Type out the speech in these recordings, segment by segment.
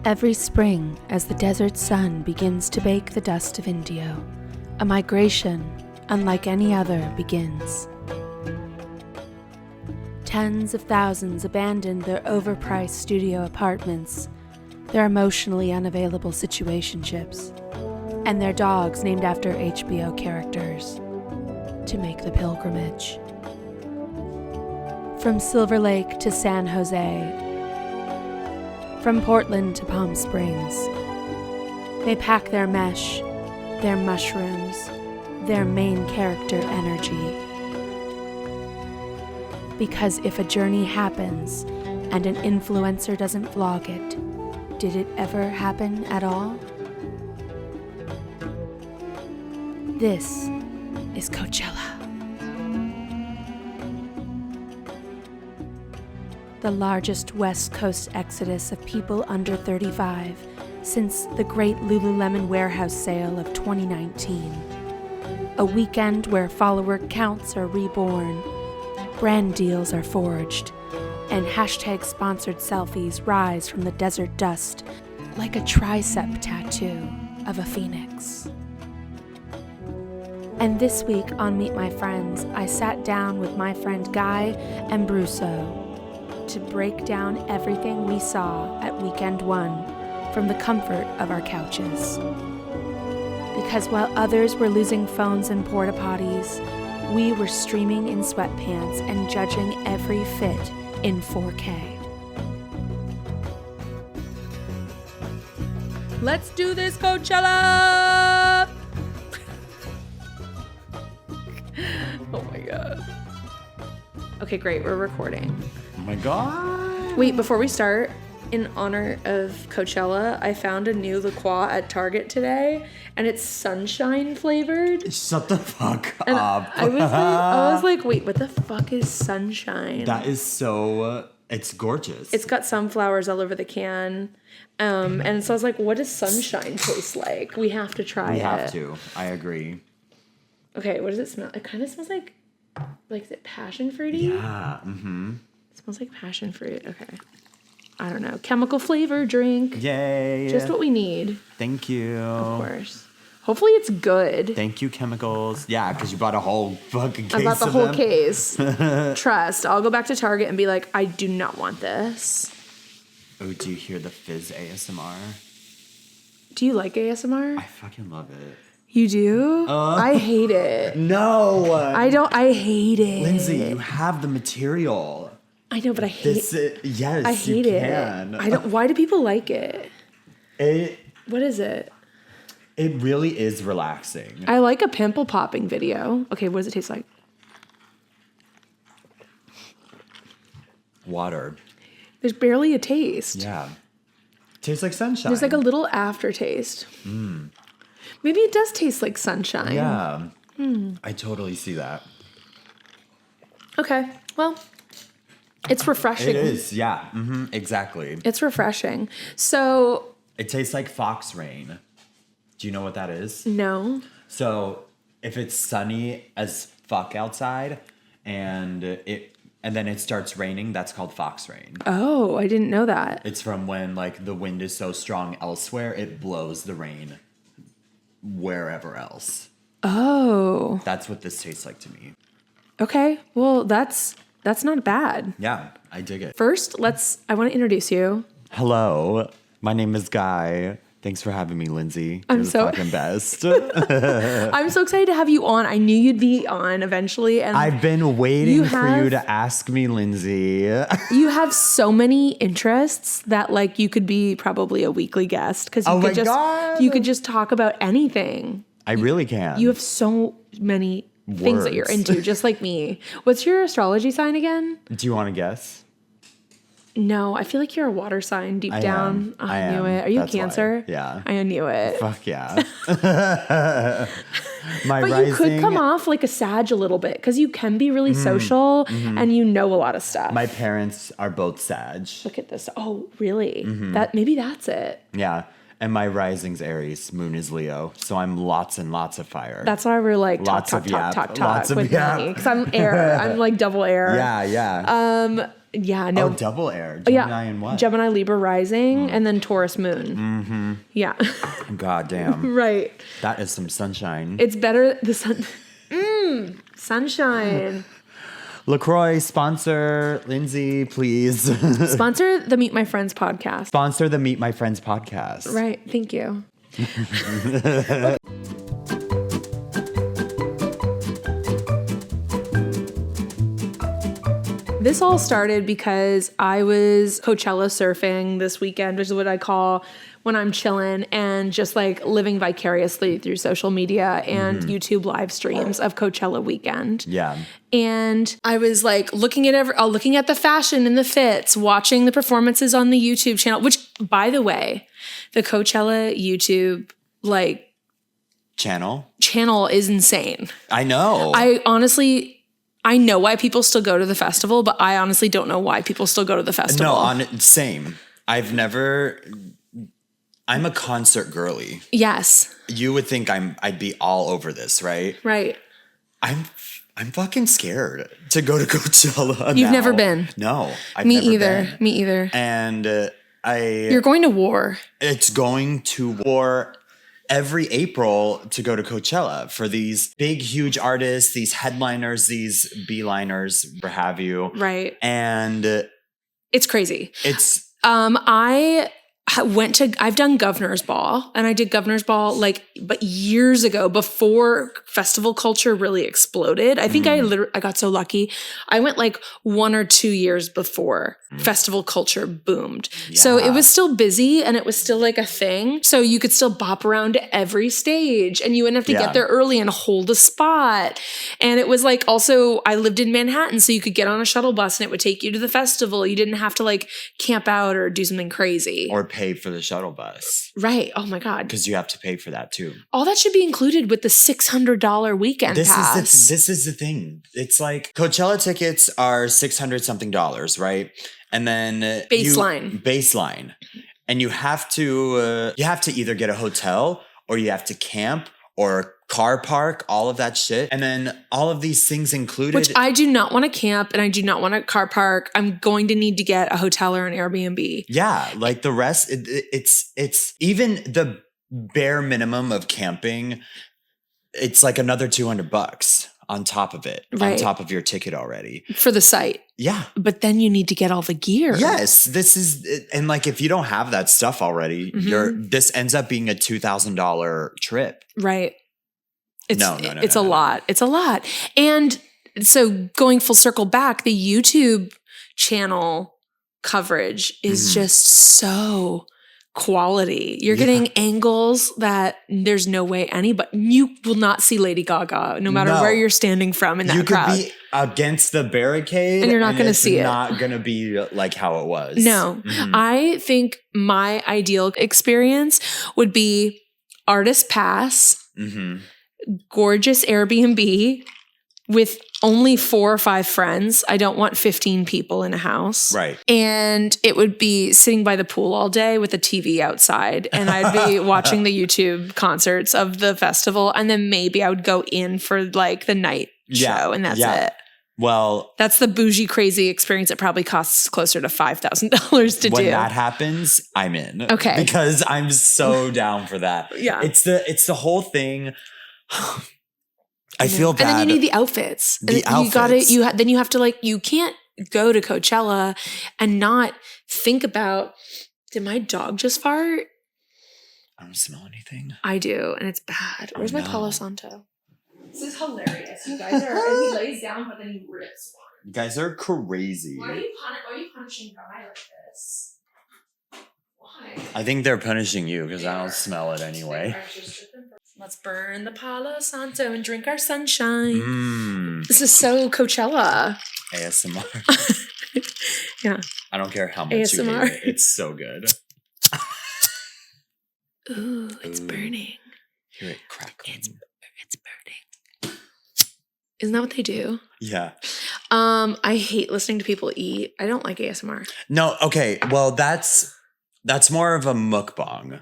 Every spring, as the desert sun begins to bake the dust of Indio, a migration, unlike any other, begins. Tens of thousands abandon their overpriced studio apartments, their emotionally unavailable situationships, and their dogs named after HBO characters, to make the pilgrimage. From Silver Lake to San Jose, from Portland to Palm Springs, they pack their mesh, their mushrooms, their main character energy. Because if a journey happens and an influencer doesn't vlog it, did it ever happen at all? This is Coachella. The largest West Coast exodus of people under 35 since the great Lululemon warehouse sale of 2019. A weekend where follower counts are reborn, brand deals are forged, and hashtag-sponsored selfies rise from the desert dust like a tricep tattoo of a phoenix. And this week on Meet My Friends, I sat down with my friend Guy and Brusso to break down everything we saw at Weekend 1 from the comfort of our couches. Because while others were losing phones and porta-potties, we were streaming in sweatpants and judging every fit in 4K. Let's do this, Coachella! Oh my god. Okay, great, we're recording. Oh my god. Wait, before we start, in honor of Coachella, I found a new LaCroix at Target today, and it's sunshine flavored. Shut the fuck And up. I was like, wait, what the fuck is sunshine? That is so, it's gorgeous. It's got sunflowers all over the can. And so I was like, what does sunshine taste like? We have to try it. We have to. I agree. Okay, what does it smell? It kind of smells like is it passion fruity? Yeah. Mm-hmm. It smells like passion fruit. Okay. I don't know. Chemical flavor drink. Yay. Just what we need. Thank you. Of course. Hopefully it's good. Thank you, chemicals. Yeah, because you bought a whole fucking case of them. I bought the whole case. Trust. I'll go back to Target and be like, I do not want this. Oh, do you hear the fizz ASMR? Do you like ASMR? I fucking love it. You do? I hate it. No. I hate it. Lindsay, you have the material. I know, but I hate it. Yes, I hate you it. can. Why do people like it? It What is it? really is relaxing. I like a pimple popping video. Okay, what does it taste like? Water. There's barely a taste. Yeah. Tastes like sunshine. There's like a little aftertaste. Maybe it does taste like sunshine. Yeah. I totally see that. Okay, well, it's refreshing. It is, yeah. Mm-hmm, exactly. It's refreshing. So... It tastes like fox rain. Do you know what that is? No. So if it's sunny as fuck outside and then it starts raining, that's called fox rain. Oh, I didn't know that. It's from when like the wind is so strong elsewhere, it blows the rain wherever else. Oh. That's what this tastes like to me. Okay. Well, that's not bad. Yeah, I dig it. First, I want to introduce you. Hello, my name is Guy. Thanks for having me, Lindsay. You're the fucking best. I'm so excited to have you on. I knew you'd be on eventually. And I've been waiting for you to ask me, Lindsay. You have so many interests that like you could be probably a weekly guest because you could just talk about anything. I really can. You have so many things that you're into, just like me. What's your astrology sign again? Do you want to guess? No, I feel like you're a water sign deep down. Oh, I knew it. Are you a Cancer? Why. Yeah. I knew it. Fuck yeah. You could come off like a Sag a little bit because you can be really social and you know a lot of stuff. My parents are both Sag. Look at this. Oh, really? Maybe that's it. Yeah. And my rising's Aries, moon is Leo, so I'm lots and lots of fire. That's why we're like talk with me because I'm air. I'm like double air. Yeah. Yeah, no. Oh, double air. Gemini and what? Gemini, Libra rising, and then Taurus moon. Mm-hmm. Yeah. God damn. Right. That is some sunshine. It's better, the sun. Sunshine. LaCroix, sponsor Lindsay, please. Sponsor the Meet My Friends podcast. Sponsor the Meet My Friends podcast. Right. Thank you. This all started because I was Coachella surfing this weekend, which is what I call when I'm chilling and just like living vicariously through social media and YouTube live streams of Coachella Weekend. Yeah. And I was like looking at the fashion and the fits, watching the performances on the YouTube channel, which, by the way, the Coachella YouTube channel is insane. I know. I know why people still go to the festival, but I honestly don't know why people still go to the festival. Same. I'm a concert girly. Yes. You would think I'd be all over this, right? Right. I'm fucking scared to go to Coachella. You've never been? No. Me either. And You're going to war. It's going to war every April to go to Coachella for these big, huge artists, these headliners, these B-liners, what have you. Right. And it's crazy. I've done Governor's Ball, and I did Governor's Ball but years ago, before festival culture really exploded. I think I got so lucky. I went 1 or 2 years before festival culture boomed. Yeah. So it was still busy and it was still a thing. So you could still bop around to every stage and you wouldn't have to get there early and hold a spot. And it was also, I lived in Manhattan, so you could get on a shuttle bus and it would take you to the festival. You didn't have to camp out or do something crazy. Or pay for the shuttle bus. Right. Oh my God. Because you have to pay for that too. All that should be included with the $600 weekend pass. This is the thing. It's Coachella tickets are $600 something, right? And then baseline. And you have to either get a hotel or you have to camp or car park, all of that shit. And then all of these things included. Which I do not want to camp and I do not want to car park. I'm going to need to get a hotel or an Airbnb. Yeah. The rest, it's even the bare minimum of camping. It's another $200 on top of it, on top of your ticket already. For the site. Yeah. But then you need to get all the gear. Yes. This is, and if you don't have that stuff already, this ends up being a $2,000 trip. Right. It's a lot. It's a lot. And so going full circle back, the YouTube channel coverage is just so quality. You're getting angles that there's no way you will not see Lady Gaga no matter where you're standing from in that crowd. You could be against the barricade and you're not going to see it. It's not going to be how it was. No. I think my ideal experience would be artist pass, gorgeous Airbnb with only 4 or 5 friends. I don't want 15 people in a house. Right. And it would be sitting by the pool all day with a TV outside. And I'd be watching the YouTube concerts of the festival. And then maybe I would go in for the night show. And that's it. Well, that's the bougie, crazy experience. It probably costs closer to $5,000 to do. When that happens, I'm in. Okay. Because I'm so down for that. Yeah. It's the whole thing. I feel bad. And then you need the outfits. Outfits. Then you have to you can't go to Coachella and not think about, did my dog just fart? I don't smell anything. I do, and it's bad. Where's my Palo Santo? This is hilarious. You guys are, and he lays down, but then he rips one. You guys are crazy. Why are you punishing Guy like this? Why? I think they're punishing you because I don't smell it anyway. Let's burn the Palo Santo and drink our sunshine. This is so Coachella. ASMR. Yeah. I don't care how much ASMR. you hate it. It's so good. Ooh, it's burning. Hear it crackling. It's burning. Isn't that what they do? Yeah. I hate listening to people eat. I don't like ASMR. No, okay. Well, that's more of a mukbang.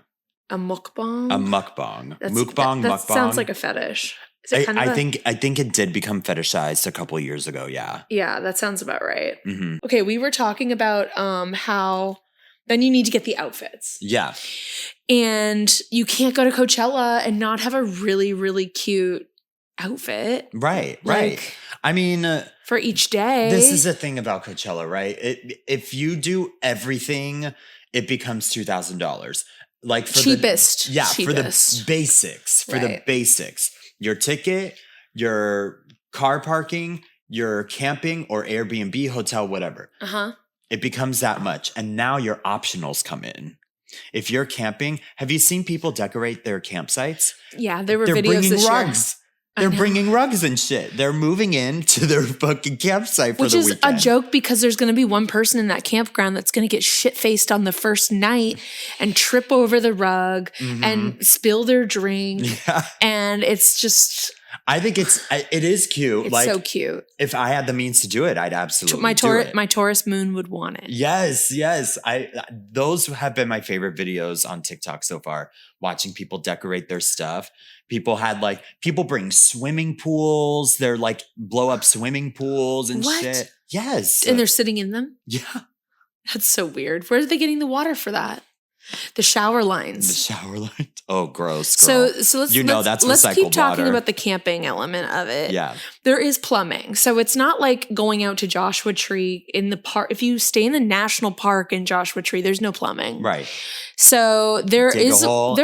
A mukbang? A mukbang. Mukbang. That sounds like a fetish. I think it did become fetishized a couple years ago. Yeah. Yeah, that sounds about right. Mm-hmm. Okay, we were talking about how then you need to get the outfits. Yeah. And you can't go to Coachella and not have a really, really cute outfit. Right. I mean, for each day. This is the thing about Coachella, right? If you do everything, it becomes $2,000. Like for cheapest. For the basics. For the basics. Your ticket, your car parking, your camping or Airbnb, hotel, whatever. Uh-huh. It becomes that much. And now your optionals come in. If you're camping, have you seen people decorate their campsites? Yeah, there were videos this rugs. They're bringing rugs and shit. They're moving into their fucking campsite for the weekend. Which is a joke because there's going to be one person in that campground that's going to get shit-faced on the first night and trip over the rug and spill their drink. Yeah. And it's just... I think it is cute. It's so cute. If I had the means to do it, I'd absolutely do it. My Taurus moon would want it. Yes. Those have been my favorite videos on TikTok so far. Watching people decorate their stuff. People bring swimming pools. They're like blow up swimming pools and shit. Yes. And they're sitting in them? Yeah. That's so weird. Where are they getting the water for that? The shower lines. Oh, gross. Girl. So let's keep talking about the camping element of it. Yeah. There is plumbing. So it's not like going out to Joshua Tree in the park. If you stay in the national park in Joshua Tree, there's no plumbing. Right. So there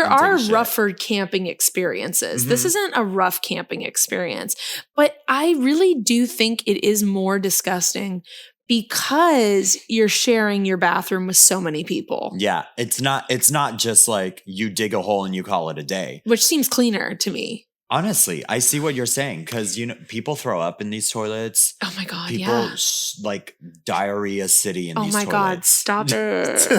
are rougher camping experiences. This isn't a rough camping experience, but I really do think it is more disgusting because you're sharing your bathroom with so many people. Yeah, it's not just like you dig a hole and you call it a day. Which seems cleaner to me. Honestly, I see what you're saying because people throw up in these toilets. Oh my God, people like diarrhea city in these toilets. Oh my God, stop it.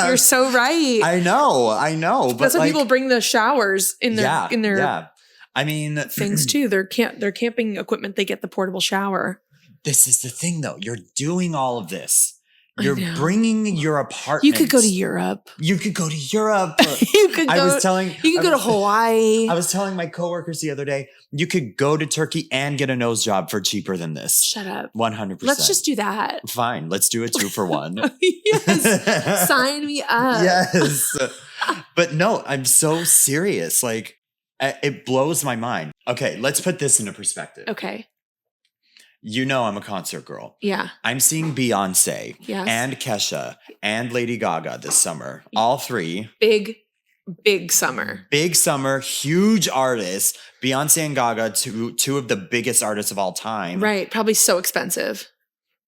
You're so right. I know. But that's why people bring the showers in their Yeah. I mean things too. Their camping equipment, they get the portable shower. This is the thing, though. You're doing all of this. You're bringing your apartment. You could go to Europe. You could go to Europe. You could go to Hawaii. I was telling my coworkers the other day, you could go to Turkey and get a nose job for cheaper than this. Shut up. 100%. Let's just do that. Fine. Let's do a 2-for-1. Yes. Sign me up. Yes. But no, I'm so serious. Like, it blows my mind. Okay, let's put this into perspective. Okay. You know I'm a concert girl. Yeah. I'm seeing Beyonce and Kesha and Lady Gaga this summer. All three. Big summer. Big summer, huge artists. Beyonce and Gaga, two of the biggest artists of all time. Right. Probably so expensive.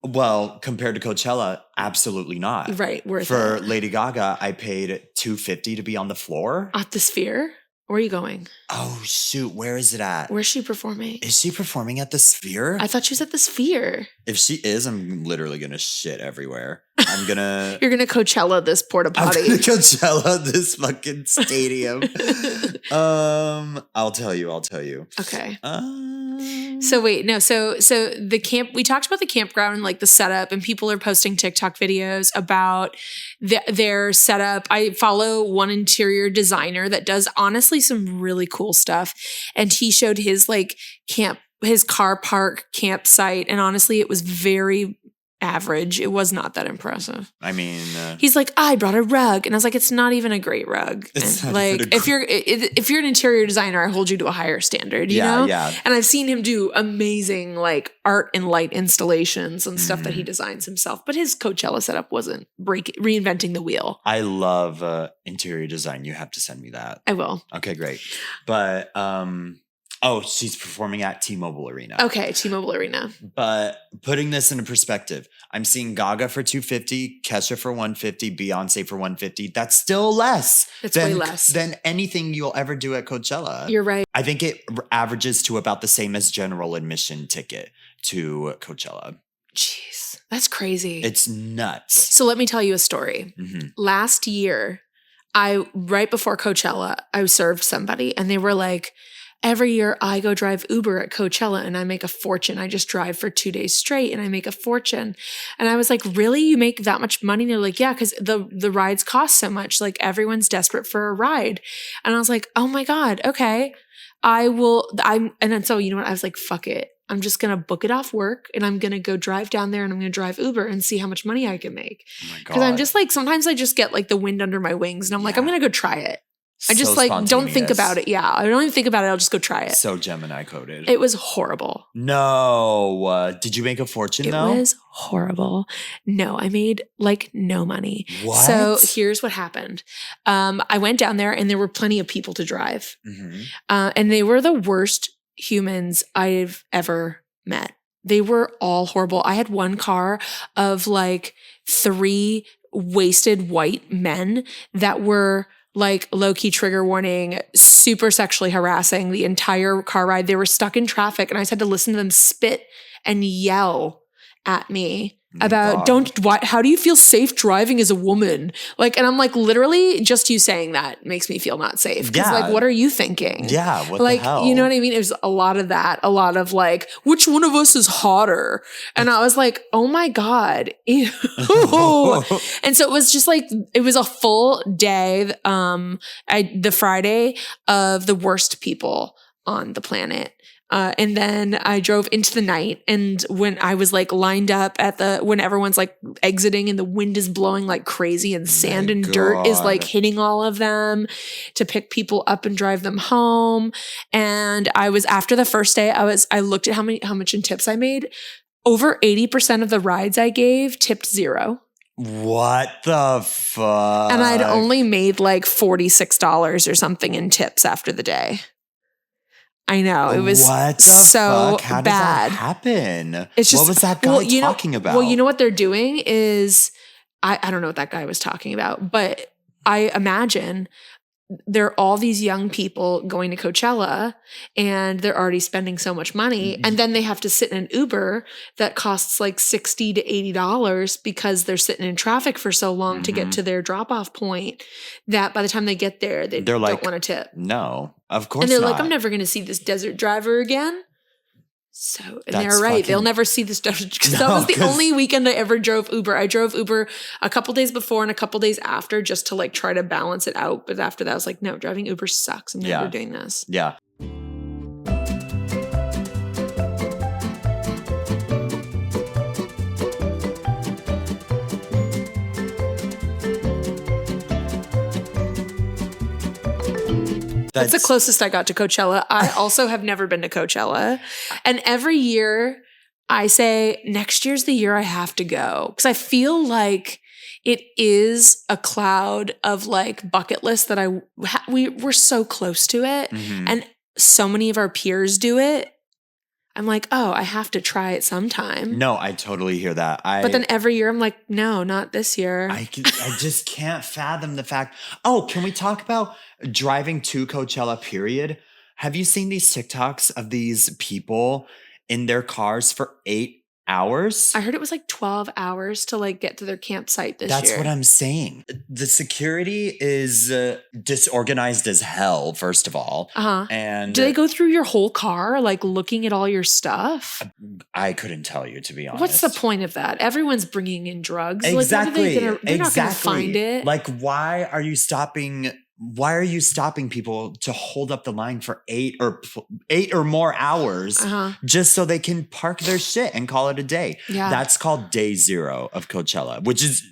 Well, compared to Coachella, absolutely not. Right. Worth For it. Lady Gaga, I paid $250 to be on the floor. At the Sphere? Where are you going? Oh, shoot. Where is it at? Where's she performing? Is she performing at the Sphere? I thought she was at the Sphere. If she is, I'm literally going to shit everywhere. I'm going to... You're going to Coachella this porta-potty. I'm going to Coachella this fucking stadium. I'll tell you. Okay. So wait, no. So the camp, we talked about the campground and like the setup, and people are posting TikTok videos about their setup. I follow one interior designer that does honestly some really cool stuff. And he showed his his car park campsite. And honestly, it was very average. It was not that impressive. I mean, he's like, I brought a rug, and I was like, it's not even a great rug. And like, if you're an interior designer, I hold you to a higher standard. You know? Yeah. And I've seen him do amazing like art and light installations and stuff that he designs himself. But his Coachella setup wasn't reinventing the wheel. I love interior design. You have to send me that. I will. Okay, great. But oh, she's performing at T-Mobile Arena. Okay, T-Mobile Arena. But putting this into perspective, I'm seeing Gaga for $250, Kesha for $150, Beyonce for $150. That's still less. It's way less than anything you'll ever do at Coachella. You're right. I think it averages to about the same as general admission ticket to Coachella. Jeez, that's crazy. It's nuts. So let me tell you a story. Last year, right before Coachella, I served somebody, and they were like, every year I go drive Uber at Coachella and I make a fortune. I just drive for 2 days straight and I make a fortune. And I was like, really? You make that much money? And they're like, yeah, because the rides cost so much. Like everyone's desperate for a ride. And I was like, oh my God, okay. and then so you know what? I was like, fuck it. I'm just going to book it off work and I'm going to go drive down there and I'm going to drive Uber and see how much money I can make. Oh my God. Because I'm just like, sometimes I just get like the wind under my wings and I'm like, I'm going to go try it. I just so like, don't think about it. Yeah. I don't even think about it. I'll just go try it. So Gemini coded. It was horrible. No. Did you make a fortune though? It was horrible. No, I made like no money. What? So here's what happened. I went down there and there were plenty of people to drive. Mm-hmm. And they were the worst humans I've ever met. They were all horrible. I had one car of like 3 wasted white men that were like low-key trigger warning, super sexually harassing the entire car ride. They were stuck in traffic and I just had to listen to them spit and yell at me about how do you feel safe driving as a woman? Like, and I'm like, literally just you saying that makes me feel not safe. Cause like, what are you thinking? Yeah. What like, the hell? You know what I mean? It was a lot of that, a lot of like, which one of us is hotter? And I was like, oh my God. Ew. And so it was just like, it was a full day. The Friday of the worst people on the planet. And then I drove into the night, and when I was like lined up when everyone's like exiting and the wind is blowing like crazy and sand and dirt is like hitting all of them to pick people up and drive them home. And after the first day, I looked at how much in tips I made. Over 80% of the rides I gave tipped 0. What the fuck? And I'd only made like $46 or something in tips after the day. I know. It was so How bad. Did that happen? It's just, what was that guy talking about? Well, you know what they're doing is, I don't know what that guy was talking about, but I imagine there are all these young people going to Coachella and they're already spending so much money. Mm-hmm. And then they have to sit in an Uber that costs like $60 to $80 because they're sitting in traffic for so long to get to their drop off point that by the time they get there, they don't want to tip. No, of course not. And they're like, I'm never going to see this desert driver again. So, and they're right. They'll never see this desert. Because that was the only weekend I ever drove Uber. I drove Uber a couple days before and a couple days after just to like try to balance it out. But after that, I was like, no, driving Uber sucks. I'm never doing this. Yeah. That's the closest I got to Coachella. I also have never been to Coachella. And every year I say, next year's the year I have to go. Because I feel like it is a cloud of like bucket list that we're so close to it. Mm-hmm. And so many of our peers do it. I'm like, oh, I have to try it sometime. No, I totally hear that. But then every year I'm like, no, not this year. I just can't fathom the fact. Oh, can we talk about driving to Coachella, period? Have you seen these TikToks of these people in their cars for 8 hours? I heard it was like 12 hours to like get to their campsite this year. That's what I'm saying. The security is disorganized as hell, first of all. Uh-huh. And do they go through your whole car, like looking at all your stuff? I couldn't tell you, to be honest. What's the point of that? Everyone's bringing in drugs. Exactly. Like, they're not going to find it. Like, why are you stopping people to hold up the line for 8 or more hours just so they can park their shit and call it a day? Yeah. That's called day 0 of Coachella, which is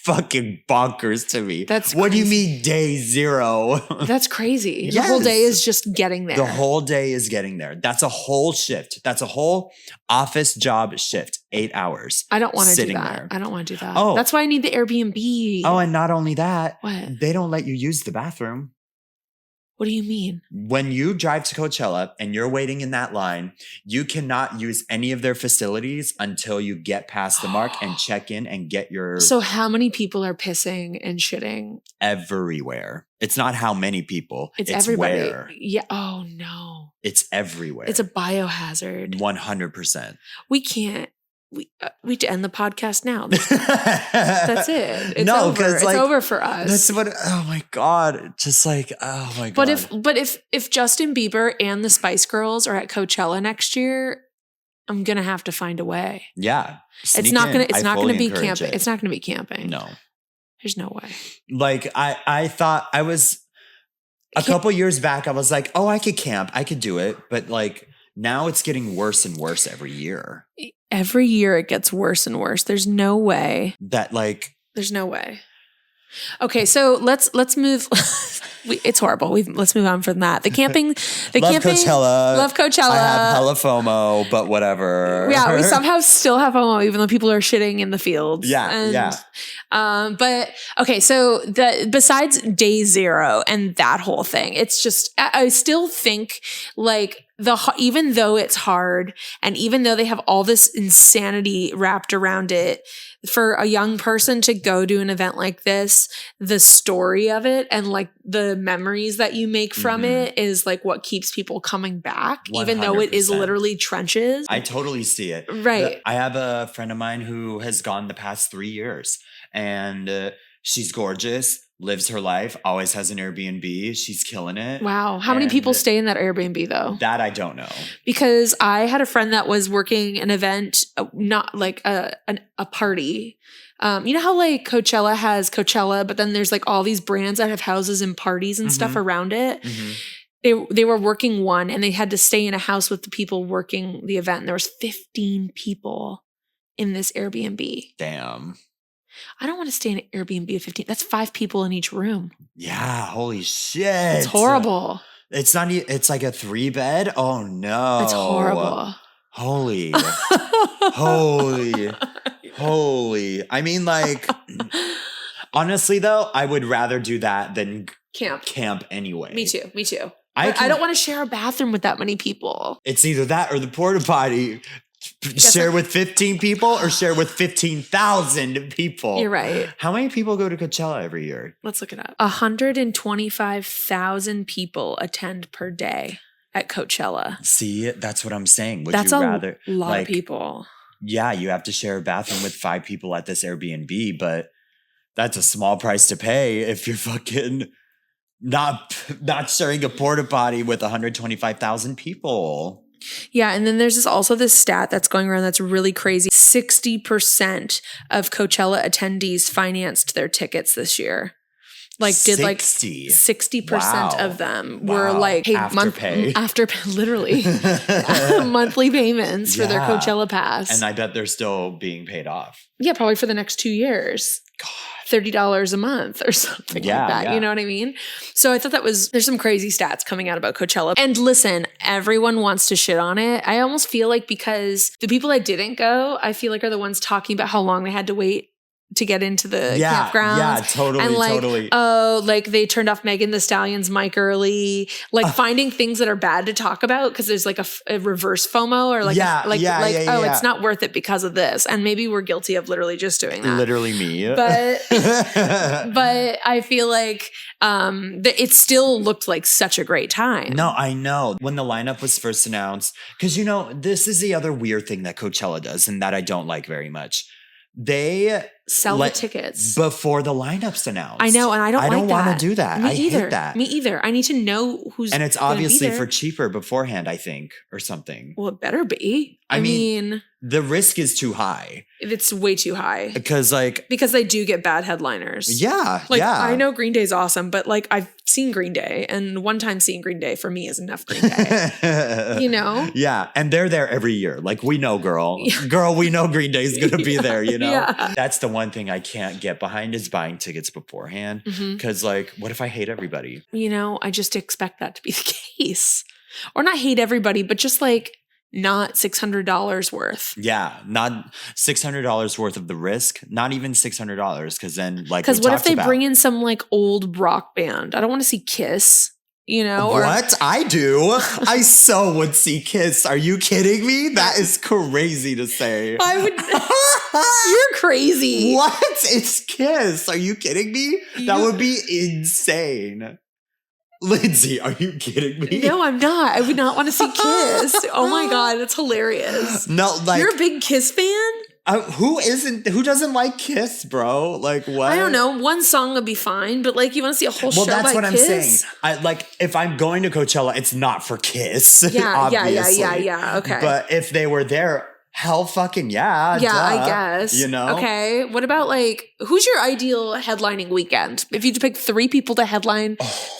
fucking bonkers to me. That's what crazy. Do you mean day 0? That's crazy. Yes. The whole day is just getting there. The whole day is getting there. That's a whole shift. That's a whole office job shift. 8 hours. I don't want to do that. There. I don't want to do that. Oh. That's why I need the Airbnb. Oh, and not only that, what? They don't let you use the bathroom. What do you mean? When you drive to Coachella and you're waiting in that line, you cannot use any of their facilities until you get past the mark and check in and get your... So how many people are pissing and shitting? Everywhere. It's not how many people. It's everybody. Where. Yeah. Oh, no. It's everywhere. It's a biohazard. 100%. We can't. We to end the podcast now. That's it. It's over. It's over for us. That's what. Oh my God! Just like, oh my God. But if Justin Bieber and the Spice Girls are at Coachella next year, I'm gonna have to find a way. Yeah, it's not gonna be camping. It's not gonna be camping. No, there's no way. Like I thought I was. A couple years back, I was like, oh, I could camp. I could do it. But like now it's getting worse and worse every year. Every year it gets worse and worse. There's no way. There's no way. Okay, so let's move. It's horrible. Let's move on from that. The camping. Love Coachella. Love Coachella. I have hella FOMO, but whatever. Yeah, we somehow still have FOMO, even though people are shitting in the fields. Yeah. But okay, so besides day 0 and that whole thing, it's just I still think like even though it's hard and even though they have all this insanity wrapped around it, for a young person to go to an event like this, the story of it and like the memories that you make from it is like what keeps people coming back, 100%. Even though it is literally trenches. I totally see it. Right. I have a friend of mine who has gone the past 3 years and she's gorgeous. Lives her life, always has an Airbnb. She's killing it. Wow. How many people stay in that Airbnb though? That I don't know. Because I had a friend that was working an event, not like a party. You know how like Coachella has Coachella, but then there's like all these brands that have houses and parties and stuff around it. They were working one and they had to stay in a house with the people working the event. And there was 15 people in this Airbnb. Damn. I don't want to stay in an Airbnb of 15. That's 5 people in each room. Yeah, holy shit. It's horrible. It's not it's like a 3-bed? Oh no. It's horrible. Holy. Holy. I mean like honestly though, I would rather do that than camp anyway. Me too. I don't want to share a bathroom with that many people. It's either that or the porta-potty. Share with 15 people or share with 15,000 people. You're right. How many people go to Coachella every year? Let's look it up. 125,000 people attend per day at Coachella. See, that's what I'm saying. That's a lot of people. Yeah, you have to share a bathroom with 5 people at this Airbnb, but that's a small price to pay if you're fucking not sharing a porta potty with 125,000 people. Yeah, and then there's also this stat that's going around that's really crazy. 60% of Coachella attendees financed their tickets this year. Like did 60% of them were like hey, after literally monthly payments for their Coachella pass. And I bet they're still being paid off. Yeah, probably for the next 2 years. God. $30 a month or something like that. Yeah. You know what I mean? So I thought there's some crazy stats coming out about Coachella. And listen, everyone wants to shit on it. I almost feel like because the people that didn't go, I feel like are the ones talking about how long they had to wait to get into the campground. Yeah, totally, and like, totally. Oh, like they turned off Megan Thee Stallion's mic early. Like finding things that are bad to talk about because there's like a reverse FOMO or like it's not worth it because of this. And maybe we're guilty of literally just doing that. Literally me. But I feel like it still looked like such a great time. No, I know. When the lineup was first announced, because this is the other weird thing that Coachella does and that I don't like very much. They sell the tickets before the lineup's announced. I know, and I don't want to do that. I hate that. Me either. I need to know who's and it's obviously for cheaper beforehand, I think, or something. Well, it better be. I mean, the risk is too high. It's way too high. Because they do get bad headliners. Yeah. I know Green Day's awesome, but like I've seen Green Day, and one time seeing Green Day for me is enough Green Day. You know? Yeah. And they're there every year. Like we know, girl. Yeah. Girl, we know Green Day's gonna be there, you know? Yeah. That's the one thing I can't get behind is buying tickets beforehand. Because what if I hate everybody? I just expect that to be the case. Or not hate everybody, but just like not $600 worth. Yeah, not $600 worth of the risk. Not even $600 because then because what if they bring in some like old rock band? I don't want to see Kiss. What? I do. I so would see Kiss. Are you kidding me? That is crazy to say. I would. You're crazy. What? It's Kiss. Are you kidding me? That would be insane. Lindsay, are you kidding me? No, I'm not. I would not want to see Kiss. Oh my God, that's hilarious. No, you're a big Kiss fan? Who doesn't like Kiss, bro? Like what? I don't know. One song would be fine, but like you want to see a whole show by Kiss? Well, that's what I'm saying. If I'm going to Coachella, it's not for Kiss. Yeah, obviously. Yeah. Okay. But if they were there, Hell fucking yeah. Yeah, duh. I guess. You know? Okay. What about like, who's your ideal headlining weekend? If you had to pick 3 people to headline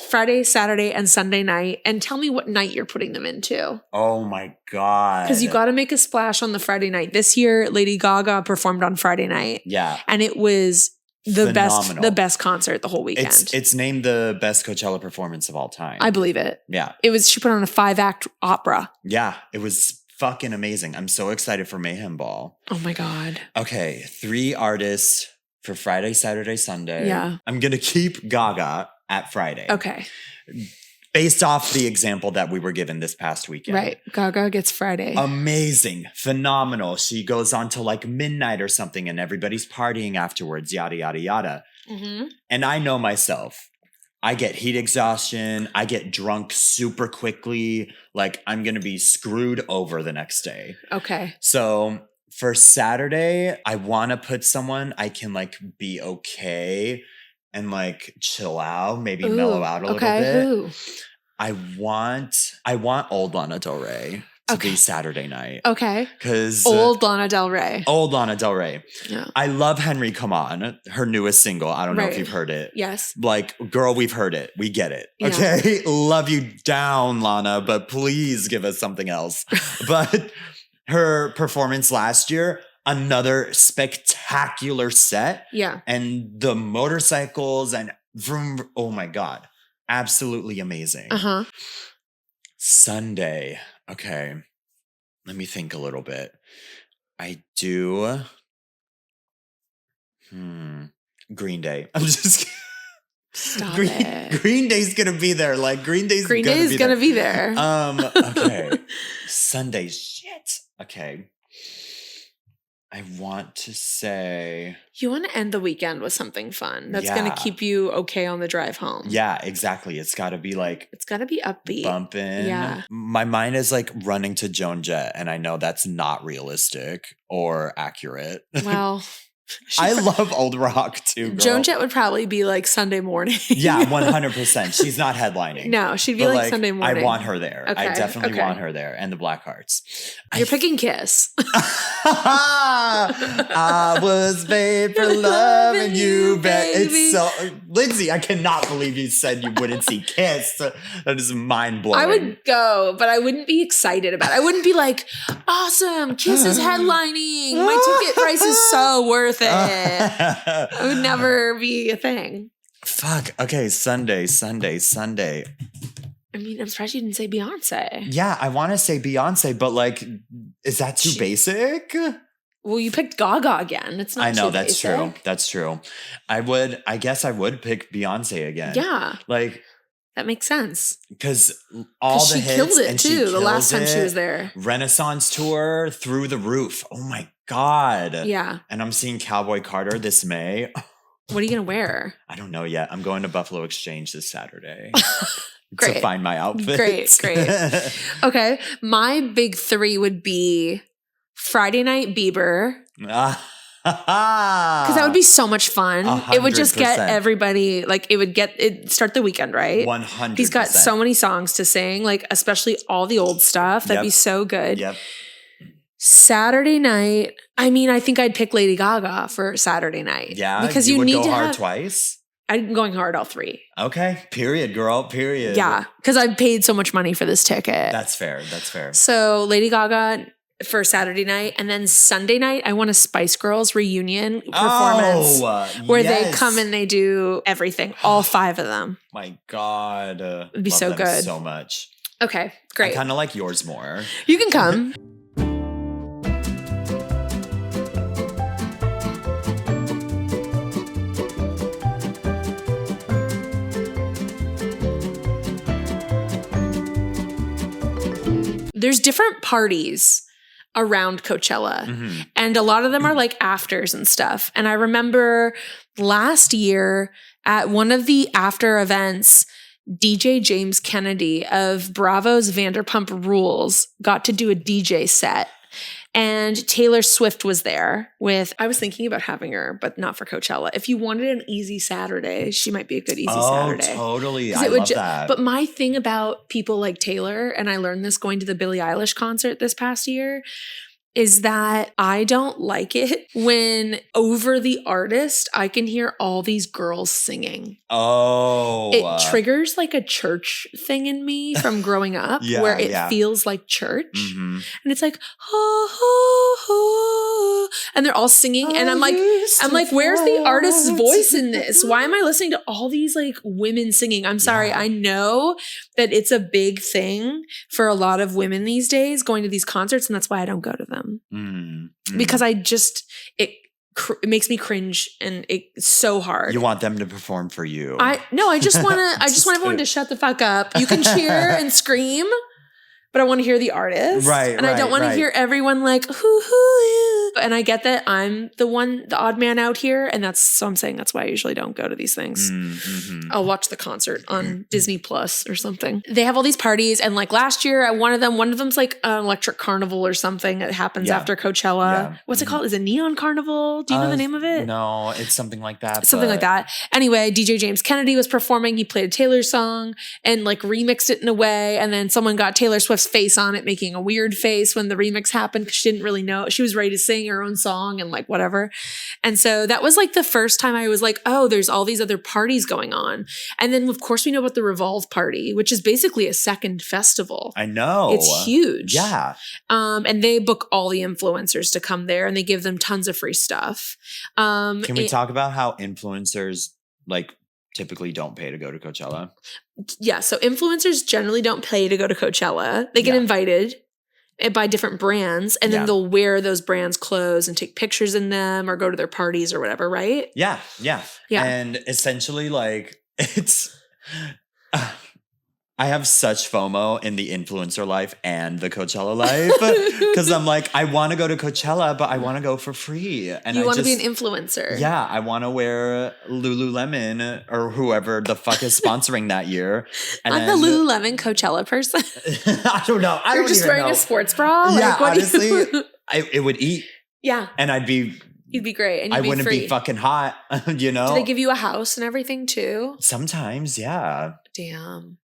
Friday, Saturday, and Sunday night, and tell me what night you're putting them into. Oh my God. Because you got to make a splash on the Friday night. This year, Lady Gaga performed on Friday night. Yeah. And it was the phenomenal. best concert the whole weekend. It's named the best Coachella performance of all time. I believe it. Yeah. She put on a 5-act opera. Yeah. It was fucking amazing. I'm so excited for Mayhem Ball. Oh my God. Okay. 3 artists for Friday, Saturday, Sunday. Yeah. I'm going to keep Gaga at Friday. Okay. Based off the example that we were given this past weekend. Right. Gaga gets Friday. Amazing. Phenomenal. She goes on to like midnight or something and everybody's partying afterwards, yada, yada, yada. Mm-hmm. And I know myself. I get heat exhaustion. I get drunk super quickly. Like I'm going to be screwed over the next day. Okay. So for Saturday, I want to put someone I can like be okay and like chill out, maybe mellow out a little bit. Who? I want old Lana Del Rey to be Saturday night. Okay. Because old Lana Del Rey. Old Lana Del Rey. Yeah. I love Henry Come On, her newest single. I don't know if you've heard it. Yes. Like, girl, we've heard it. We get it. Yeah. Okay. Love you down, Lana, but please give us something else. But her performance last year, another spectacular set. Yeah. And the motorcycles and vroom, oh my God. Absolutely amazing. Uh-huh. Sunday. Okay. Let me think a little bit. I do. Green Day. I'm just Stop Green, it. Green Day's gonna be there. Like Green Day's gonna be there. Okay. Sunday. Shit. Okay. I want to say. You want to end the weekend with something fun that's going to keep you okay on the drive home. Yeah, exactly. It's got to be like. It's got to be upbeat. Bumping. Yeah. My mind is like running to Joan Jett, and I know that's not realistic or accurate. Well. I love old rock too, girl. Joan Jett would probably be like Sunday morning. Yeah, 100%. She's not headlining. No, she'd be like Sunday morning. I want her there. Okay, I definitely want her there. And the Blackhearts. You're picking Kiss. I was made for loving you, baby. It's so Lindsay, I cannot believe you said you wouldn't see Kiss. That is mind blowing. I would go, but I wouldn't be excited about it. I wouldn't be like, awesome, Kiss is headlining. My ticket price is so worth it. It would never be a thing. Fuck. Okay, Sunday. I mean, I'm surprised you didn't say Beyonce. Yeah, I want to say Beyonce, but like, is that too basic? Well, you picked Gaga again. It's not. I know, too that's basic. true. That's true. I guess I would pick Beyonce again. Yeah. Like. That makes sense. Because all the hits. She killed it too the last time she was there. Renaissance tour through the roof. Oh my God. Yeah. And I'm seeing Cowboy Carter this May. What are you going to wear? I don't know yet. I'm going to Buffalo Exchange this Saturday. Great. To find my outfit. Great. Okay. My big 3 would be Friday night Bieber. Because that would be so much fun. 100%. It would just get everybody, like it start the weekend, right? 100%. He's got so many songs to sing, like especially all the old stuff. That'd be so good. Yep. Saturday night, I mean, I think I'd pick Lady Gaga for Saturday night. Yeah, because you need go to hard twice. I'm going hard all 3. Okay. Period, girl. Period. Yeah, because I've paid so much money for this ticket. That's fair. So Lady Gaga for Saturday night, and then Sunday night I want a Spice Girls reunion performance where they come and they do everything, all 5 of them. My God, it'd be so good, so much. Okay, great. I kind of like yours more. You can come. There's different parties around Coachella. Mm-hmm. And a lot of them are like afters and stuff. And I remember last year at one of the after events, DJ James Kennedy of Bravo's Vanderpump Rules got to do a DJ set. And Taylor Swift was there I was thinking about having her, but not for Coachella. If you wanted an easy Saturday, she might be a good easy Saturday. Oh, totally. I love that. But my thing about people like Taylor, and I learned this going to the Billie Eilish concert this past year, is that I don't like it when over the artist, I can hear all these girls singing. Oh. It triggers like a church thing in me from growing up where it feels like church. Mm-hmm. And it's like, ho, ho, ho. And they're all singing. And I'm like, where's the artist's voice in this? Why am I listening to all these like women singing? I'm sorry. I know that it's a big thing for a lot of women these days going to these concerts. And that's why I don't go to them. Because it makes me cringe and it's so hard. You want them to perform for you. I just want everyone to shut the fuck up. You can cheer and scream, but I want to hear the artist. Right. And I don't want to hear everyone like, hoo. And I get that I'm the odd man out here. And so I'm saying that's why I usually don't go to these things. Mm-hmm. I'll watch the concert on Disney Plus or something. They have all these parties. And like last year, one of them's like an electric carnival or something that happens after Coachella. Yeah. What's it called? Is it Neon Carnival? Do you know the name of it? No, it's something like that. Something like that. Anyway, DJ James Kennedy was performing. He played a Taylor song and like remixed it in a way. And then someone got Taylor Swift's face on it, making a weird face when the remix happened because she didn't really know. She was ready to sing her own song and like whatever. And so that was like the first time I was like, oh, there's all these other parties going on. And then of course we know about the Revolve Party, which is basically a second festival. I know. It's huge. Yeah. And they book all the influencers to come there and they give them tons of free stuff. Can we talk about how influencers like typically don't pay to go to Coachella? Yeah. So influencers generally don't pay to go to Coachella. They get invited by different brands and then they'll wear those brands' clothes and take pictures in them or go to their parties or whatever, right? Yeah. And essentially like it's I have such FOMO in the influencer life and the Coachella life because I'm like, I want to go to Coachella, but I want to go for free. And you want to be an influencer. Yeah. I want to wear Lululemon or whoever the fuck is sponsoring that year. And I'm the Lululemon Coachella person. I don't know. You're just wearing a sports bra? Yeah, like, what honestly, it would eat. Yeah. And you'd be great. And you'd I be wouldn't free. be fucking hot, you know? Do they give you a house and everything too? Sometimes, yeah. Damn.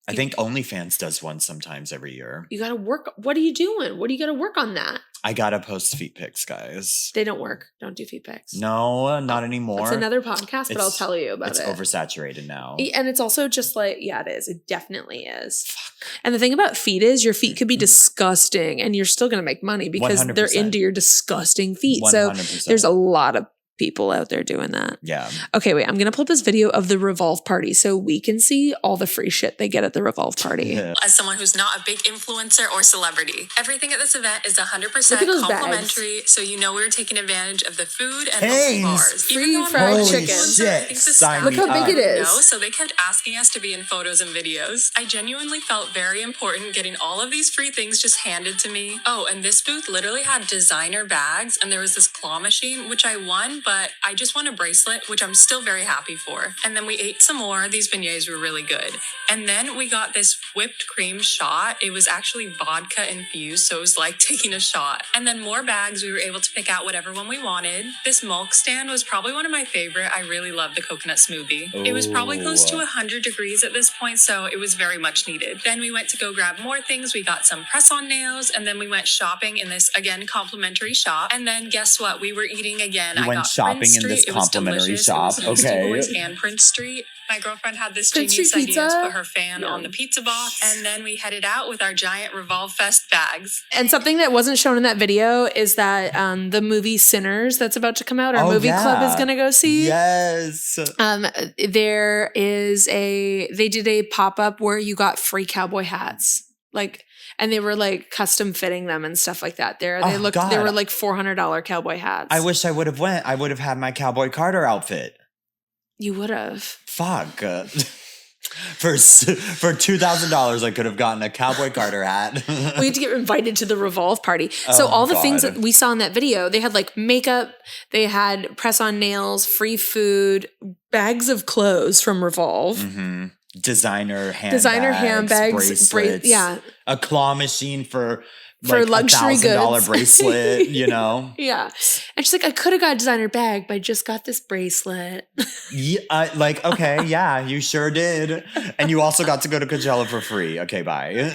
I think OnlyFans does one sometimes every year. You got to work. What are you doing? What do you got to work on that? I got to post feet pics, guys. They don't work. Don't do feet pics. No, not anymore. It's another podcast, but I'll tell you about it. It's oversaturated now. And it's also just like, yeah, it is. It definitely is. Fuck. And the thing about feet is your feet could be disgusting and you're still going to make money because 100%. They're into your disgusting feet. 100%. So there's a lot of people out there doing that. Yeah. Okay, wait. I'm going to pull up this video of the Revolve Party so we can see all the free shit they get at the Revolve Party. Yeah. As someone who's not a big influencer or celebrity, everything at this event is 100% complimentary. So you know we're taking advantage of the food and the bars. Free fried chicken. Look how big it is. So they kept asking us to be in photos and videos. I genuinely felt very important getting all of these free things just handed to me. Oh, and this booth literally had designer bags and there was this claw machine, which I won, but I just won a bracelet, which I'm still very happy for. And then we ate some more. These beignets were really good. And then we got this whipped cream shot. It was actually vodka infused, so it was like taking a shot. And then more bags. We were able to pick out whatever one we wanted. This milk stand was probably one of my favorite. I really love the coconut smoothie. It was probably close to 100 degrees at this point, so it was very much needed. Then we went to go grab more things. We got some press-on nails, and then we went shopping in this, again, complimentary shop. And then guess what? We were eating again. I got shopping in this complimentary shop. Okay. And Prince Street. My girlfriend had this Prince genius Street idea pizza? to put her fan on the pizza box. And then we headed out with our giant Revolve Fest bags. And something that wasn't shown in that video is that the movie Sinners that's about to come out, our movie club is going to go see. Yes. There is they did a pop-up where you got free cowboy hats. And they were like custom fitting them and stuff like that. They were like $400 cowboy hats. I wish I would have went. I would have had my Cowboy Carter outfit. You would have. Fuck. For $2,000, I could have gotten a Cowboy Carter hat. We had to get invited to the Revolve Party. So all the things that we saw in that video, they had like makeup, they had press-on nails, free food, bags of clothes from Revolve. Mm-hmm. Designer handbags, bracelets, yeah. A claw machine for for like luxury $1,000 goods. bracelet, you know? Yeah. And she's like, I could have got a designer bag, but I just got this bracelet. Yeah, like, okay, yeah, you sure did. And you also got to go to Coachella for free. Okay, bye.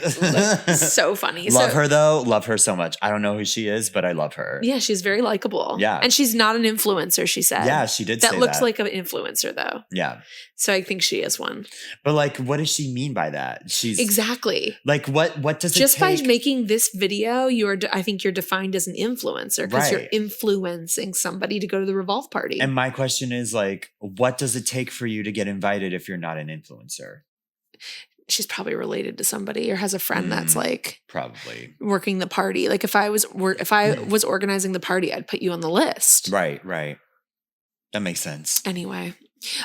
So funny. Love her though. Love her so much. I don't know who she is, but I love her. Yeah, she's very likable. Yeah. And she's not an influencer, she said. Yeah, she did say that. That looks like an influencer though. Yeah. So I think she is one. But like, what does she mean by that? She's exactly like, what does it just take? by making this video, I think you're defined as an influencer because you're influencing somebody to go to the Revolve party. And my question is like, what does it take for you to get invited if you're not an influencer? She's probably related to somebody or has a friend that's like probably working the party. Like if I was organizing the party, I'd put you on the list. Right. That makes sense. Anyway.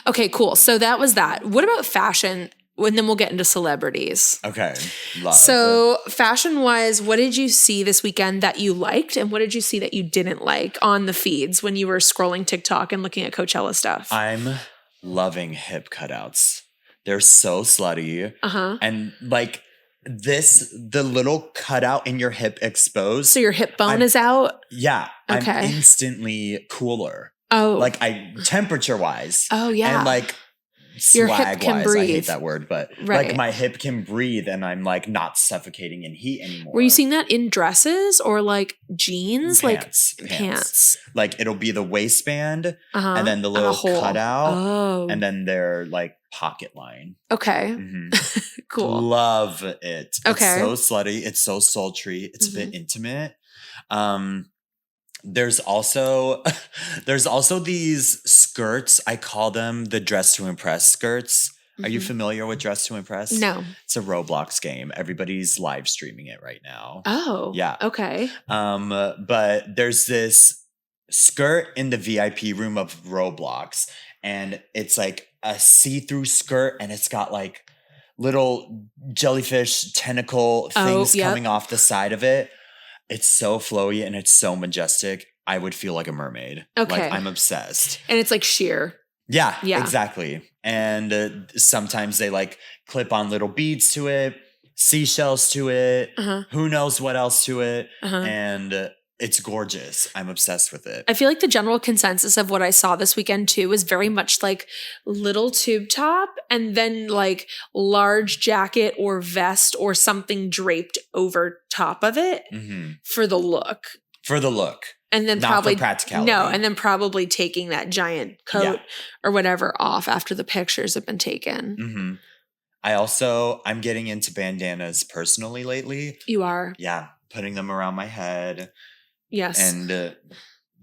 Okay, cool. So that was that. What about fashion? And then we'll get into celebrities. Okay. Love. So fashion-wise, what did you see this weekend that you liked? And what did you see that you didn't like on the feeds when you were scrolling TikTok and looking at Coachella stuff? I'm loving hip cutouts. They're so slutty. Uh-huh. And like the little cutout in your hip exposed. So your hip bone is out? Yeah. Okay. I'm instantly cooler. Oh. Like temperature wise. Oh yeah. And like your hip can swag-wise, breathe. I hate that word, but like my hip can breathe and I'm like not suffocating in heat anymore. Were you seeing that in dresses or like jeans? Pants. Like it'll be the waistband and then the little cutout and then their like pocket line. Okay. Mm-hmm. Cool. Love it. Okay. It's so slutty. It's so sultry. It's a bit intimate. There's also these skirts. I call them the dress to impress skirts. Are you familiar with dress to impress? No. It's a Roblox game. Everybody's live streaming it right now. Oh. Yeah. Okay. But there's this skirt in the VIP room of Roblox and it's like a see-through skirt and it's got like little jellyfish tentacle things coming off the side of it. It's so flowy and it's so majestic. I would feel like a mermaid. Okay. Like I'm obsessed. And it's like sheer. Yeah, exactly. And sometimes they like clip on little beads to it, seashells to it, who knows what else to it. And it's gorgeous. I'm obsessed with it. I feel like the general consensus of what I saw this weekend too was very much like little tube top and then like large jacket or vest or something draped over top of it for the look. For the look. And then not probably for practicality. No, and then probably taking that giant coat or whatever off after the pictures have been taken. I'm getting into bandanas personally lately. You are? Yeah. Putting them around my head. Yes. And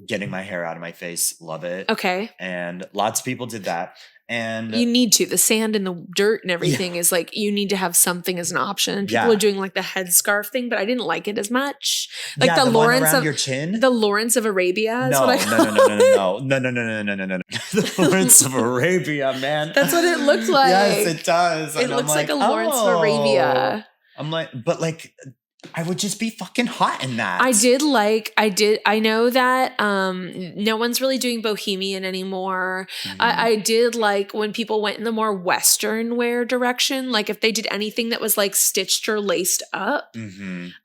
getting my hair out of my face. Love it. Okay. And lots of people did that. And you need to. The sand and the dirt and everything is like, you need to have something as an option. People are doing like the headscarf thing, but I didn't like it as much. Like the Lawrence one around of your chin? The Lawrence of Arabia is no, what I call No. The Lawrence of Arabia, man. That's what it looked like. Yes, it does. It looks like a Lawrence of Arabia. I'm like, but like I would just be fucking hot in that. I know that no one's really doing bohemian anymore. I did like when people went in the more Western wear direction. Like if they did anything that was like stitched or laced up,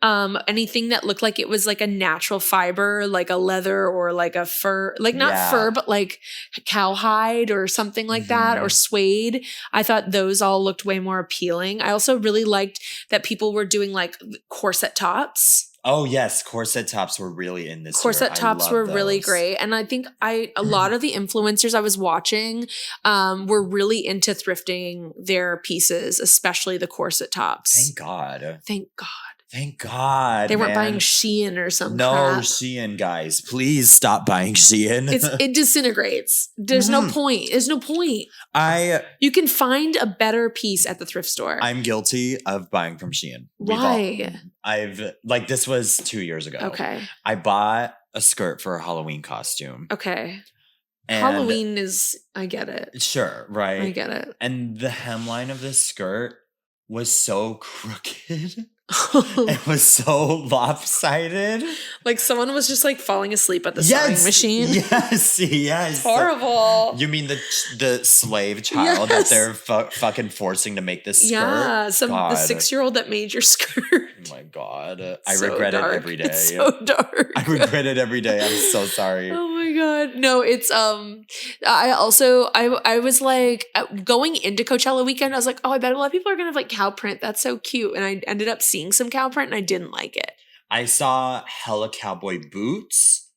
anything that looked like it was like a natural fiber, like a leather or like a fur, like not fur, but like cowhide or something like that, or suede. I thought those all looked way more appealing. I also really liked that people were doing like corset tops. Oh yes, corset tops were really in this. Corset tops were really great, and I think a lot of the influencers I was watching were really into thrifting their pieces, especially the corset tops. Thank God. Thank God. Thank God. They weren't buying Shein or something. No Shein, guys. Please stop buying Shein. It disintegrates. There's no point. There's no point. You can find a better piece at the thrift store. I'm guilty of buying from Shein. Why? This was 2 years ago. Okay. I bought a skirt for a Halloween costume. Okay. Halloween is, I get it. Sure, right? I get it. And the hemline of this skirt was so crooked. It was so lopsided. Like someone was just like falling asleep at the sewing machine. Yes. It's horrible. You mean the slave child that they're fucking forcing to make this skirt? Yeah, the 6-year-old that made your skirt. Oh my God. I regret it every day. It's so dark. I regret it every day. I'm so sorry. Oh my God. No, it's I was like going into Coachella weekend, I was like, oh, I bet a lot of people are gonna have like cow print. That's so cute. And I ended up seeing some cow print and I didn't like it. I saw hella cowboy boots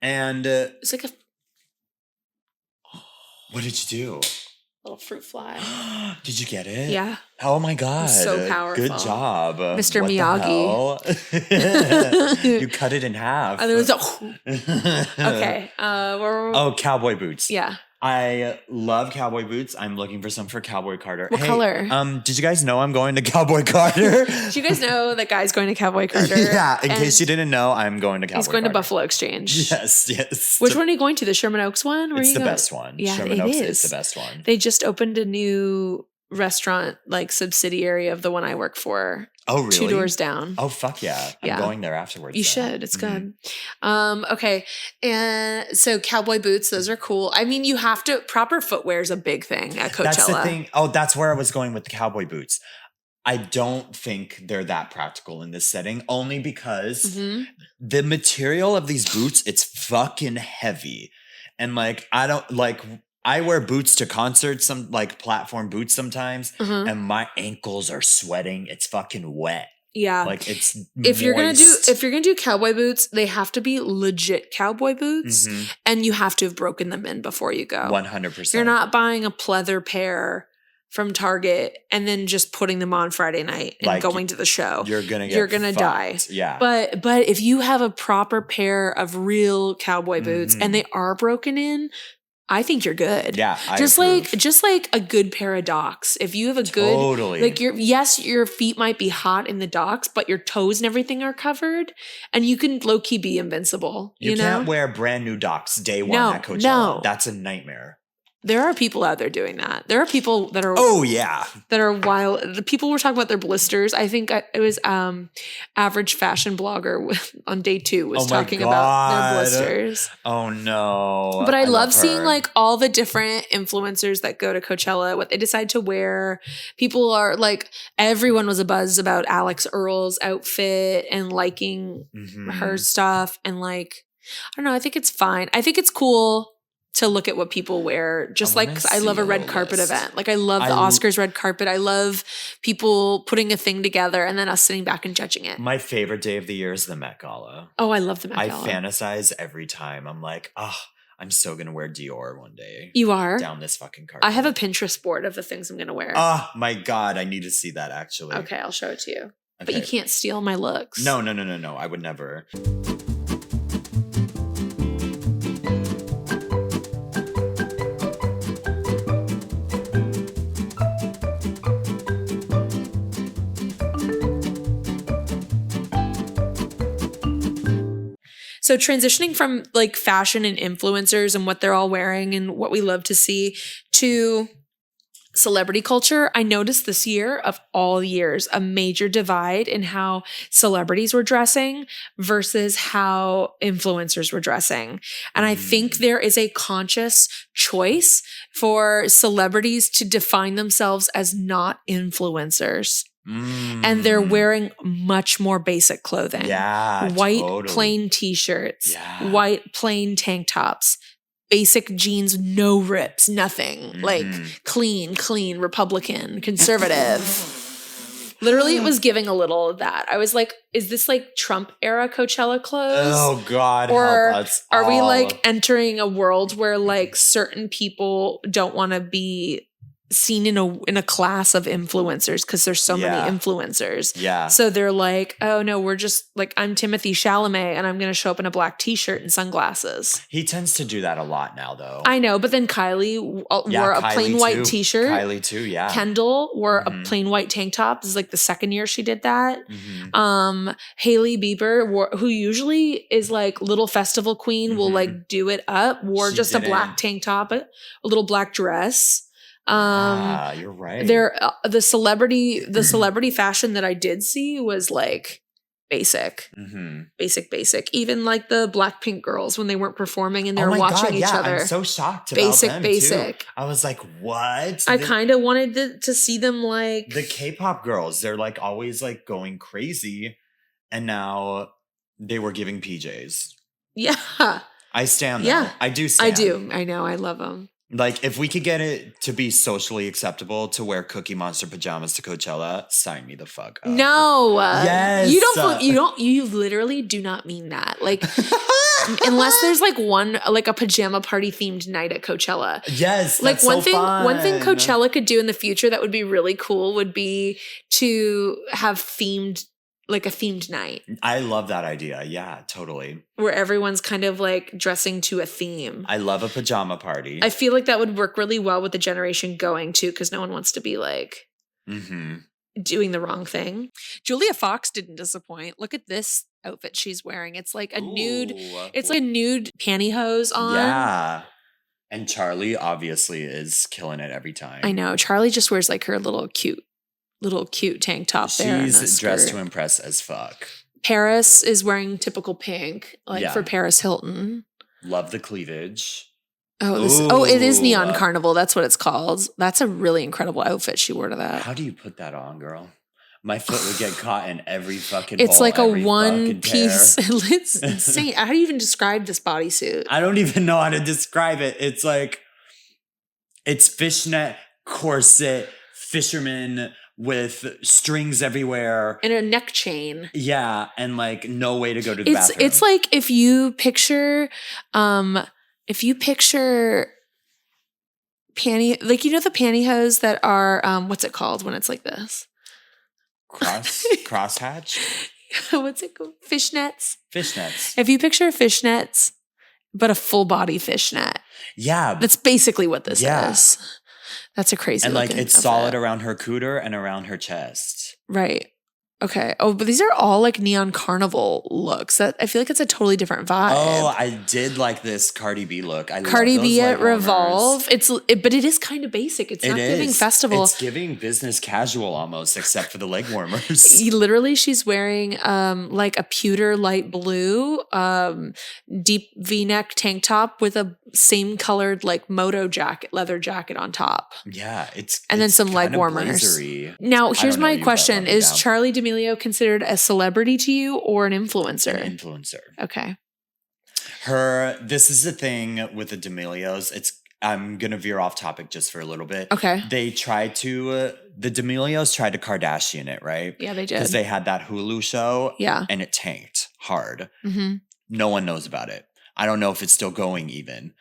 and it's like a what did you do? Little fruit fly. Did you get it? Yeah. Oh my God. So powerful. Good job. Mr. What Miyagi. You cut it in half. And there was okay. Cowboy boots. Yeah. I love cowboy boots. I'm looking for some for Cowboy Carter. What color? Did you guys know I'm going to Cowboy Carter? Did you guys know that guy's going to Cowboy Carter? Yeah, in case you didn't know, I'm going to Cowboy Carter. He's going to Buffalo Exchange. Yes. Which one are you going to? The Sherman Oaks one? It's the best one. Yeah, Sherman Oaks is the best one. They just opened a new restaurant, like subsidiary of the one I work for. Oh, really? 2 doors down. Oh, fuck yeah. I'm going there afterwards. You should. It's good. Okay. And so cowboy boots, those are cool. I mean, you have to, proper footwear is a big thing at Coachella. That's the thing. Oh, that's where I was going with the cowboy boots. I don't think they're that practical in this setting, only because the material of these boots, it's fucking heavy. And like, I wear boots to concerts, some like platform boots sometimes, and my ankles are sweating. It's fucking wet. Yeah. Like it's if you're gonna do cowboy boots, they have to be legit cowboy boots, and you have to have broken them in before you go. 100%. You're not buying a pleather pair from Target and then just putting them on Friday night and like going to the show. You're gonna die. Yeah. But if you have a proper pair of real cowboy boots and they are broken in, I think you're good. Yeah, just like a good pair of Docs. If you have a good, like your feet might be hot in the Docs, but your toes and everything are covered, and you can low key be invincible. You know? Can't wear brand new Docs day one at Coachella. No. That's a nightmare. There are people out there doing that. There are people that are that are wild. The people were talking about their blisters. I think it was average fashion blogger on day 2 was talking about their blisters. Oh no. But I love seeing like all the different influencers that go to Coachella, what they decide to wear. People are like, everyone was abuzz about Alex Earl's outfit and liking her stuff. And like, I don't know, I think it's fine. I think it's cool to look at what people wear, just like I love a red carpet event. Like I love the Oscars red carpet. I love people putting a thing together and then us sitting back and judging it. My favorite day of the year is the Met Gala. Oh, I love the Met Gala. I fantasize every time. I'm like, I'm so going to wear Dior one day. You are? Down this fucking carpet. I have a Pinterest board of the things I'm going to wear. Oh my God. I need to see that actually. Okay, I'll show it to you. Okay. But you can't steal my looks. No. I would never. So transitioning from like fashion and influencers and what they're all wearing and what we love to see to celebrity culture, I noticed this year of all years, a major divide in how celebrities were dressing versus how influencers were dressing. And I think there is a conscious choice for celebrities to define themselves as not influencers. And they're wearing much more basic clothing. Yeah. White plain t-shirts, white plain tank tops, basic jeans, no rips, nothing. Like clean, Republican, conservative. Literally, it was giving a little of that. I was like, is this like Trump era Coachella clothes? Oh God. Or help us are we all. like entering a world where like certain people don't want to be seen in a class of influencers because there's so many influencers. Yeah. So they're like, oh no, we're just like, I'm Timothée Chalamet and I'm going to show up in a black t-shirt and sunglasses. He tends to do that a lot now though. I know, but then Kylie wore a plain white t-shirt. Kylie too, yeah. Kendall wore a plain white tank top. This is like the second year she did that. Hailey Bieber, who usually is like little festival queen, will like do it up, wore just a black tank top, a little black dress. You're right. The celebrity fashion that I did see was like basic. Basic. Even like the Blackpink girls when they weren't performing and they were watching each other. I'm so shocked about them too. I was like, what? I kind of wanted to see them like the K-pop girls. They're like always like going crazy, and now they were giving PJs. Yeah, I stand. Yeah, I do. I do. I know. I love them. Like, if we could get it to be socially acceptable to wear Cookie Monster pajamas to Coachella, sign me the fuck up. No. Yes. You literally do not mean that. Like, unless there's like a pajama party themed night at Coachella. Yes. Like one thing fun. Coachella could do in the future that would be really cool would be to have a themed night. I love that idea. Yeah, totally. Where everyone's kind of like dressing to a theme. I love a pajama party. I feel like that would work really well with the generation going too, because no one wants to be like doing the wrong thing. Julia Fox didn't disappoint. Look at this outfit she's wearing. It's like a nude. It's like a nude pantyhose on. Yeah. And Charlie obviously is killing it every time. I know. Charlie just wears like her little cute tank top there. She's dressed to impress as fuck. Paris is wearing typical pink, for Paris Hilton. Love the cleavage. It is Neon Carnival. That's what it's called. That's a really incredible outfit she wore to that. How do you put that on, girl? My foot would get caught in every fucking It's hole, like a one piece. It's insane. How do you even describe this bodysuit? I don't even know how to describe it. It's like, it's fishnet, corset, fisherman with strings everywhere. And a neck chain. Yeah. And like no way to go to the bathroom. It's like if you picture the pantyhose that are, what's it called when it's like this? Crosshatch? What's it called? Fishnets. Fishnets. If you picture fishnets, but a full body fishnet. Yeah. That's basically what this is. That's a crazy and like it's outfit. solid around her cooter and around her chest. Right. Okay. Oh, but these are all like Neon Carnival looks. I feel like it's a totally different vibe. Oh, I did like this Cardi B look. Cardi B at Revolve. But it is kind of basic. It's not giving festival. It's giving business casual almost, except for the leg warmers. Literally, she's wearing like a pewter light blue deep V-neck tank top with a same colored like moto jacket, leather jacket on top. Yeah, and then some leg warmers. Blazery. Now, here's my question: is Charli D'Amelio considered a celebrity to you or an influencer? An influencer. Okay. This is the thing with the D'Amelios. I'm going to veer off topic just for a little bit. Okay. The D'Amelios tried to Kardashian it, right? Yeah, they did. Because they had that Hulu show. Yeah. And it tanked hard. Mm-hmm. No one knows about it. I don't know if it's still going even.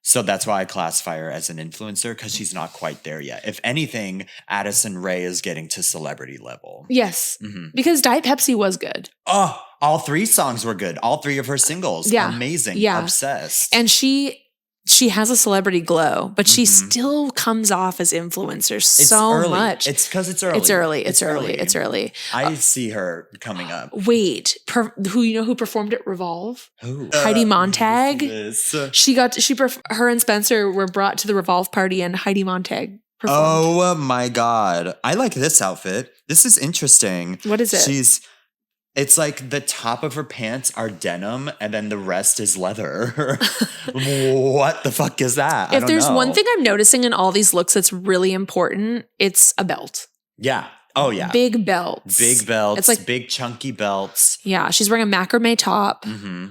So that's why I classify her as an influencer, because she's not quite there yet. If anything, Addison Rae is getting to celebrity level. Yes. Mm-hmm. Because Diet Pepsi was good. Oh, all 3 songs were good. All 3 of her singles. Yeah. Amazing. Yeah. Obsessed. And she has a celebrity glow, but she still comes off as influencer much. It's because it's early. It's early. I see her coming up. Wait, who performed at Revolve? Who? Heidi Montag. Her and Spencer were brought to the Revolve party, and Heidi Montag performed. Oh my God. I like this outfit. This is interesting. What is it? It's like the top of her pants are denim and then the rest is leather. What the fuck is that? If there's one thing I'm noticing in all these looks that's really important, it's a belt. Yeah. Oh, yeah. Big belts. It's like big chunky belts. Yeah. She's wearing a macrame top. Mm-hmm.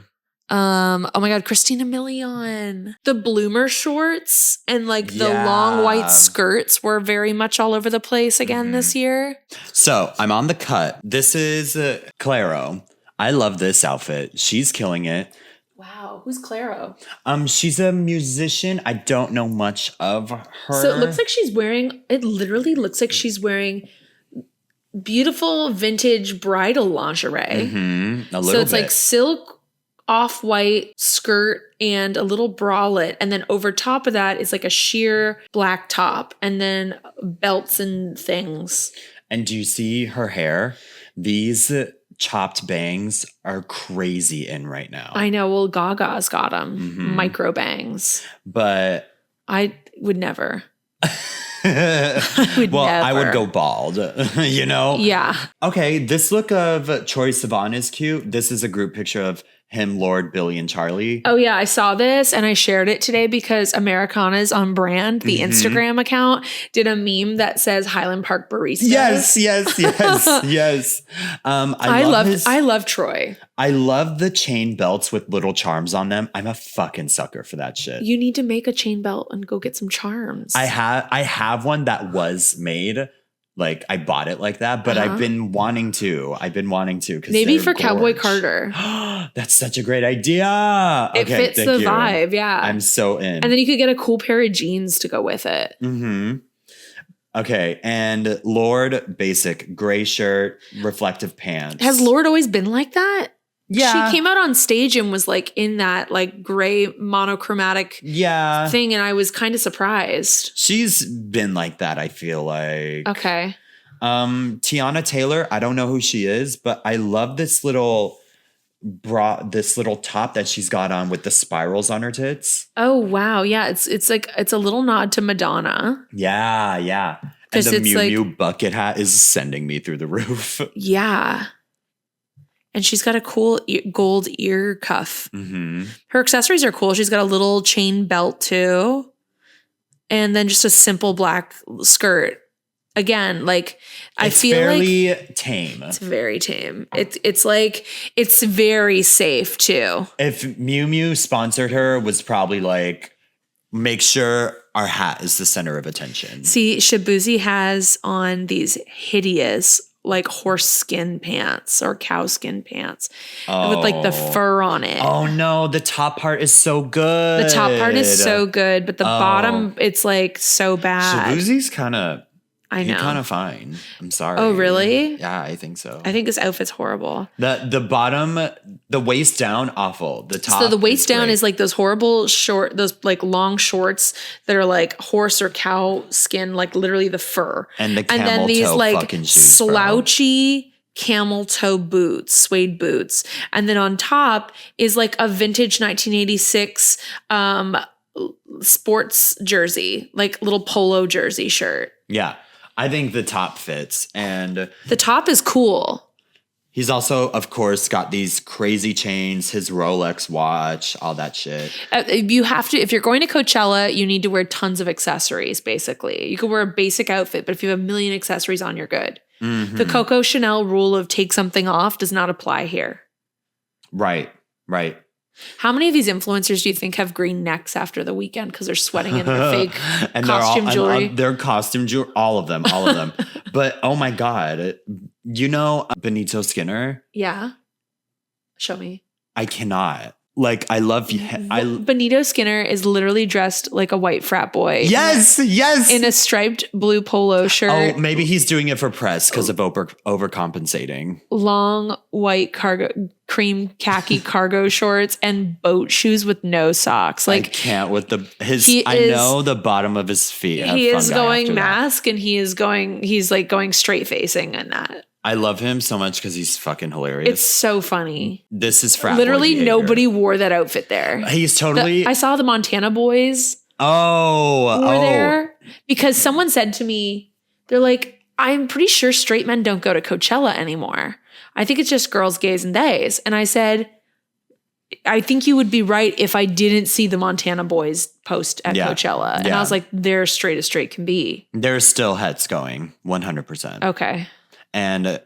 Oh my God, Christina Milian. The bloomer shorts and like the long white skirts were very much all over the place again this year. So I'm on the cut. This is Claro. I love this outfit. She's killing it. Wow. Who's Claro? She's a musician. I don't know much of her. So it literally looks like she's wearing beautiful vintage bridal lingerie. Mm-hmm. A little so it's like silk off-white skirt and a little bralette, and then over top of that is like a sheer black top and then belts and things. And do you see her hair? These chopped bangs are crazy in right now. I know. Well, Gaga's got them. Micro bangs. But I would never. I would go bald, you know? Yeah. Okay, this look of Troye Sivan is cute. This is a group picture of him, Lord, Billy, and Charlie. Oh, yeah. I saw this and I shared it today because Americana's on Brand, the Instagram account, did a meme that says Highland Park Barista. Yes. Yes. I love Troy. I love the chain belts with little charms on them. I'm a fucking sucker for that shit. You need to make a chain belt and go get some charms. I have one that was made. Like, I bought it like that, but I've been wanting to. Maybe for Cowboy Carter. That's such a great idea. It fits the vibe, yeah. I'm so in. And then you could get a cool pair of jeans to go with it. Mm-hmm. Okay, and Lord, basic gray shirt, reflective pants. Has Lord always been like that? Yeah. She came out on stage and was like in that like gray monochromatic thing, and I was kind of surprised. She's been like that, I feel like. Okay. Tiana Taylor, I don't know who she is, but I love this little top that she's got on with the spirals on her tits. Oh wow, yeah, it's like it's a little nod to Madonna. Yeah. And the Miu Miu bucket hat is sending me through the roof. Yeah. And she's got a cool gold ear cuff. Mm-hmm. Her accessories are cool. She's got a little chain belt too. And then just a simple black skirt. Again, like I feel fairly like tame. It's very tame. It's like it's very safe too. If Miu Miu sponsored her, was probably like, make sure our hat is the center of attention. See, Shabuzi has on these hideous like horse skin pants or cow skin pants with like the fur on it. Oh no, the top part is so good. The top part is so good, but the bottom, it's like so bad. Shabuzi's kind of, I know. He's kind of fine. I'm sorry. Oh, really? Yeah, I think so. I think this outfit's horrible. The bottom, the waist down, awful. The top. So the waist down is like those horrible those like long shorts that are like horse or cow skin, like literally the fur. And the camel then these toe like fucking shoes, slouchy camel toe boots, suede boots. And then on top is like a vintage 1986 sports jersey, like little polo jersey shirt. Yeah. I think the top fits, and the top is cool. He's also, of course, got these crazy chains, his Rolex watch, all that shit. You have to, if you're going to Coachella, you need to wear tons of accessories, basically. You could wear a basic outfit, but if you have a million accessories on, you're good. Mm-hmm. The Coco Chanel rule of take something off does not apply here. Right. How many of these influencers do you think have green necks after the weekend because they're sweating in their fake costume jewelry? Their costume jewelry, all of them. But oh my God, you know Benito Skinner? Yeah. Show me. I cannot. Like, I love you. Benito Skinner is literally dressed like a white frat boy. Yes. In a striped blue polo shirt. Oh, maybe he's doing it for press because of overcompensating. Long white cream khaki cargo shorts and boat shoes with no socks. Like, I can't with I know the bottom of his feet. He is going mask and he's like going straight facing in that. I love him so much because he's fucking hilarious. It's so funny. This is frat literally nobody wore that outfit there. He's totally. I saw the Montana boys. Were there because someone said to me, they're like, I'm pretty sure straight men don't go to Coachella anymore. I think it's just girls, gays, and theys. And I said, I think you would be right if I didn't see the Montana boys post at Coachella. And I was like, they're straight as straight can be. There's still heads going, 100%. Okay. And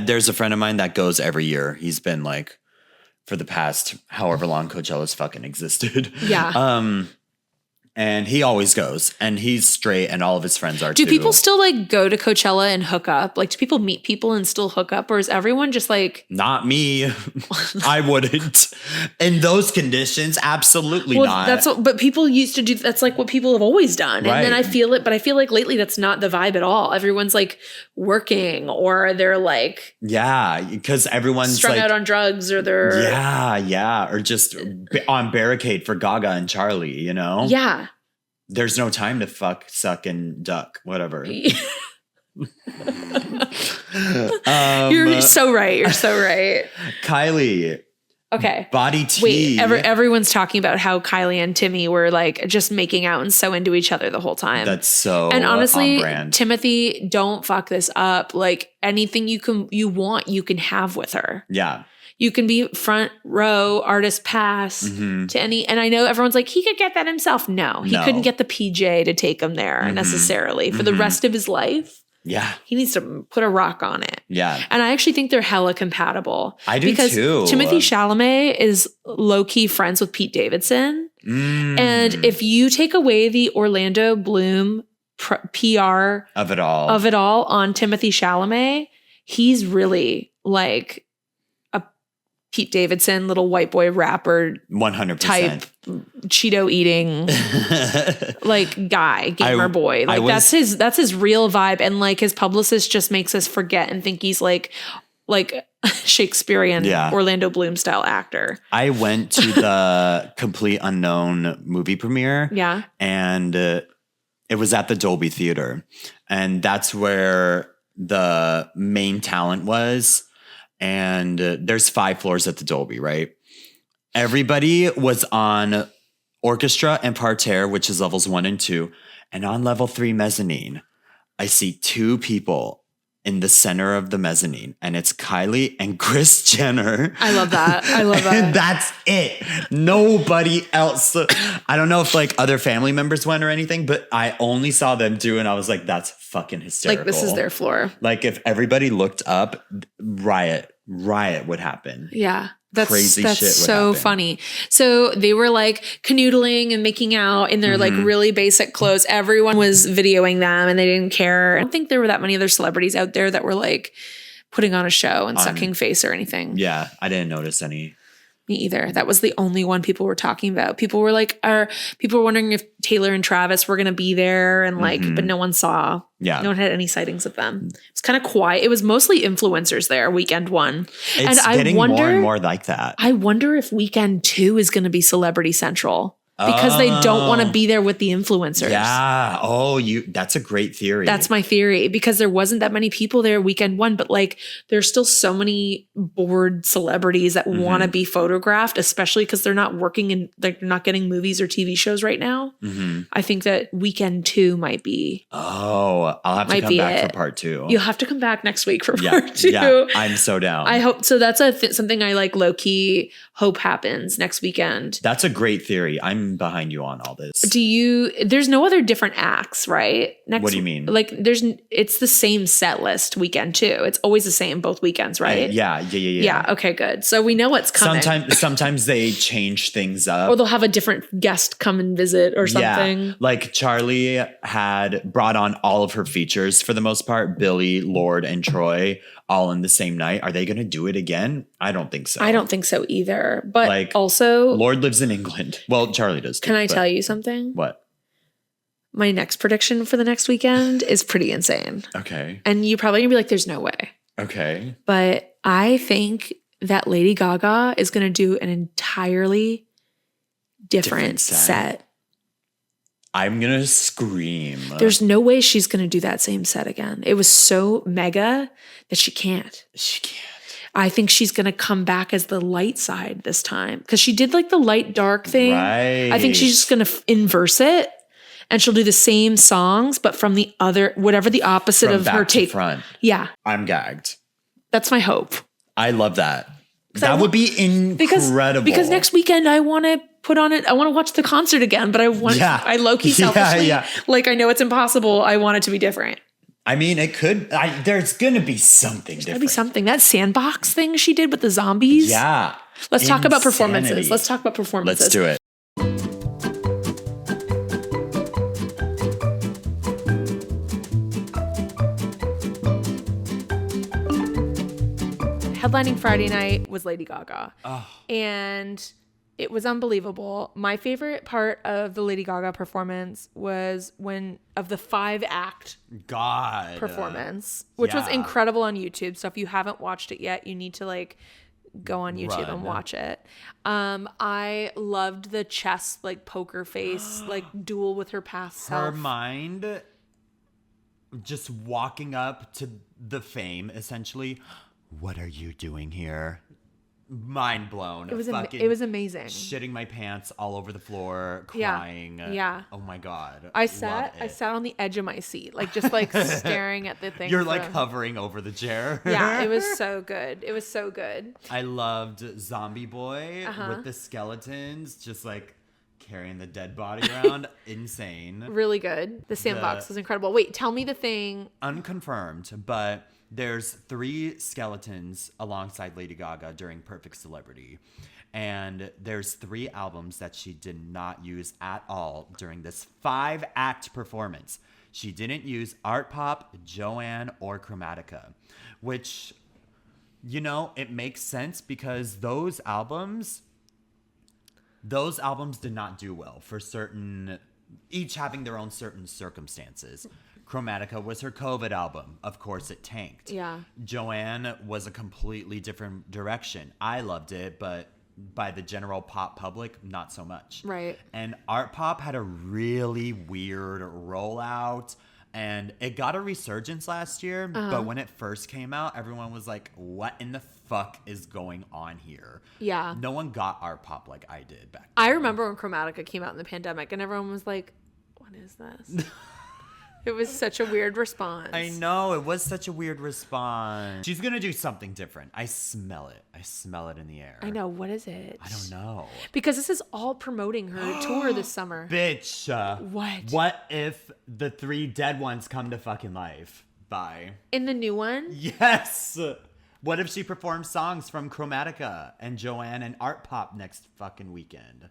there's a friend of mine that goes every year. He's been like for the past however long Coachella's fucking existed. Yeah. And he always goes, and he's straight, and all of his friends are too. Do people still like go to Coachella and hook up? Like, do people meet people and still hook up, or is everyone just like? Not me. I wouldn't. In those conditions, absolutely not. But people used to do. That's like what people have always done, right. And then I feel it, but I feel like lately that's not the vibe at all. Everyone's like working, or they're like, because everyone's strung like, out on drugs, or they're or just on barricade for Gaga and Charlie. You know, There's no time to fuck, suck, and duck, whatever. You're so right. You're so right. Kylie, Okay. Body tea. Wait, everyone's talking about how Kylie and Timmy were like just making out and so into each other the whole time. That's so And honestly, on brand. Timothy, don't fuck this up. Like anything you can have with her. Yeah. You can be front row, artist pass to any. And I know everyone's like, he could get that himself. No, he couldn't get the PJ to take him there necessarily for the rest of his life. Yeah. He needs to put a rock on it. Yeah. And I actually think they're hella compatible. I do because too. Timothée Chalamet is low-key friends with Pete Davidson. And if you take away the Orlando Bloom PR of it all on Timothée Chalamet, he's really like a Pete Davidson little white boy rapper 100% type Cheeto eating like guy, gamer boy. Like that's his real vibe. And like his publicist just makes us forget and think he's like Shakespearean Orlando Bloom style actor. I went to the Complete Unknown movie premiere. Yeah. And it was at the Dolby Theater. And that's where the main talent was. And there's 5 floors at the Dolby, right? Everybody was on orchestra and parterre, which is levels 1 and 2. And on level 3 mezzanine, I see 2 people in the center of the mezzanine. And it's Kylie and Kris Jenner. I love that. And that's it. Nobody else. I don't know if like other family members went or anything, but I only saw them 2. And I was like, that's fucking hysterical. Like this is their floor. Like if everybody looked up, riot would happen. Yeah. That's crazy shit would so happen. funny. So they were like canoodling and making out in their like really basic clothes. Everyone was videoing them and they didn't care. I don't think there were that many other celebrities out there that were like putting on a show and sucking face or anything. Yeah, I didn't notice any. Me either. That was the only one people were talking about. People were wondering if Taylor and Travis were going to be there and like, but no one saw. Yeah. No one had any sightings of them. It's kind of quiet. It was mostly influencers there, weekend 1. It's getting more and more like that. I wonder if weekend 2 is going to be Celebrity Central. Because they don't want to be there with the influencers. Yeah. Oh, that's a great theory. That's my theory. Because there wasn't that many people there weekend 1, but like there's still so many bored celebrities that want to be photographed, especially because they're not working in they're not getting movies or TV shows right now. I think that weekend 2 might be. Oh, I'll have to come back for part 2. You'll have to come back next week for part 2. Yeah, I'm so down. I hope so. That's something I like low key hope happens next weekend. That's a great theory. I'm behind you on all this. There's no other different acts, right? What do you mean? Like it's the same set list weekend 2. It's always the same both weekends, right? Yeah. Okay, good. So we know what's coming. Sometimes they change things up. Or they'll have a different guest come and visit or something. Yeah. Like Charlie had brought on all of her features for the most part, Billy, Lord, and Troy, all in the same night. Are they going to do it again? I don't think so. I don't think so either. But like, also, Lord lives in England. Well, Charlie does too. Can I tell you something? What? My next prediction for the next weekend is pretty insane. Okay. And you're probably going to be like, there's no way. Okay. But I think that Lady Gaga is going to do an entirely different set. I'm going to scream. There's no way she's going to do that same set again. It was so mega that she can't. She can't. I think she's going to come back as the light side this time because she did like the light dark thing. Right. I think she's just going to inverse it and she'll do the same songs, but from the other, whatever the opposite from of back her to take. Front. Yeah. I'm gagged. That's my hope. I love that. That would be incredible. Because next weekend I want to put on it. I want to watch the concert again, but I low-key selfishly, like I know it's impossible. I want it to be different. I mean, it could. There's going to be something different. Gotta be something. That sandbox thing she did with the zombies. Yeah. Let's talk about performances. Let's talk about performances. Let's do it. Headlining Friday night was Lady Gaga. Oh. And it was unbelievable. My favorite part of the Lady Gaga performance was of the 5-act performance, which was incredible on YouTube. So if you haven't watched it yet, you need to like go on YouTube and watch it. I loved the chess, like poker face, like duel with her past self. Her mind just walking up to the fame, essentially. What are you doing here? mind blown. It was amazing. Shitting my pants all over the floor, crying. Yeah. Oh my God. I sat on the edge of my seat, like just like staring at the thing. You're like hovering over the chair. Yeah, it was so good. It was so good. I loved Zombie Boy with the skeletons, just like carrying the dead body around. Insane. Really good. The sandbox was incredible. Wait, tell me the thing. Unconfirmed, but there's 3 skeletons alongside Lady Gaga during Perfect Celebrity. And there's 3 albums that she did not use at all during this 5-act performance. She didn't use Art Pop, Joanne, or Chromatica, which, you know, it makes sense because those albums did not do well for each having their own certain circumstances. Chromatica was her COVID album. Of course, it tanked. Yeah. Joanne was a completely different direction. I loved it, but by the general pop public, not so much. Right. And Art Pop had a really weird rollout, and it got a resurgence last year. But when it first came out, everyone was like, what in the fuck is going on here? Yeah. No one got Art Pop like I did back then. I remember when Chromatica came out in the pandemic and everyone was like, what is this? It was such a weird response. I know. It was such a weird response. She's going to do something different. I smell it. I smell it in the air. I know. What is it? I don't know. Because this is all promoting her tour this summer. Bitch. What? What if the 3 dead ones come to fucking life? Bye. In the new one? Yes. What if she performs songs from Chromatica and Joanne and Art Pop next fucking weekend?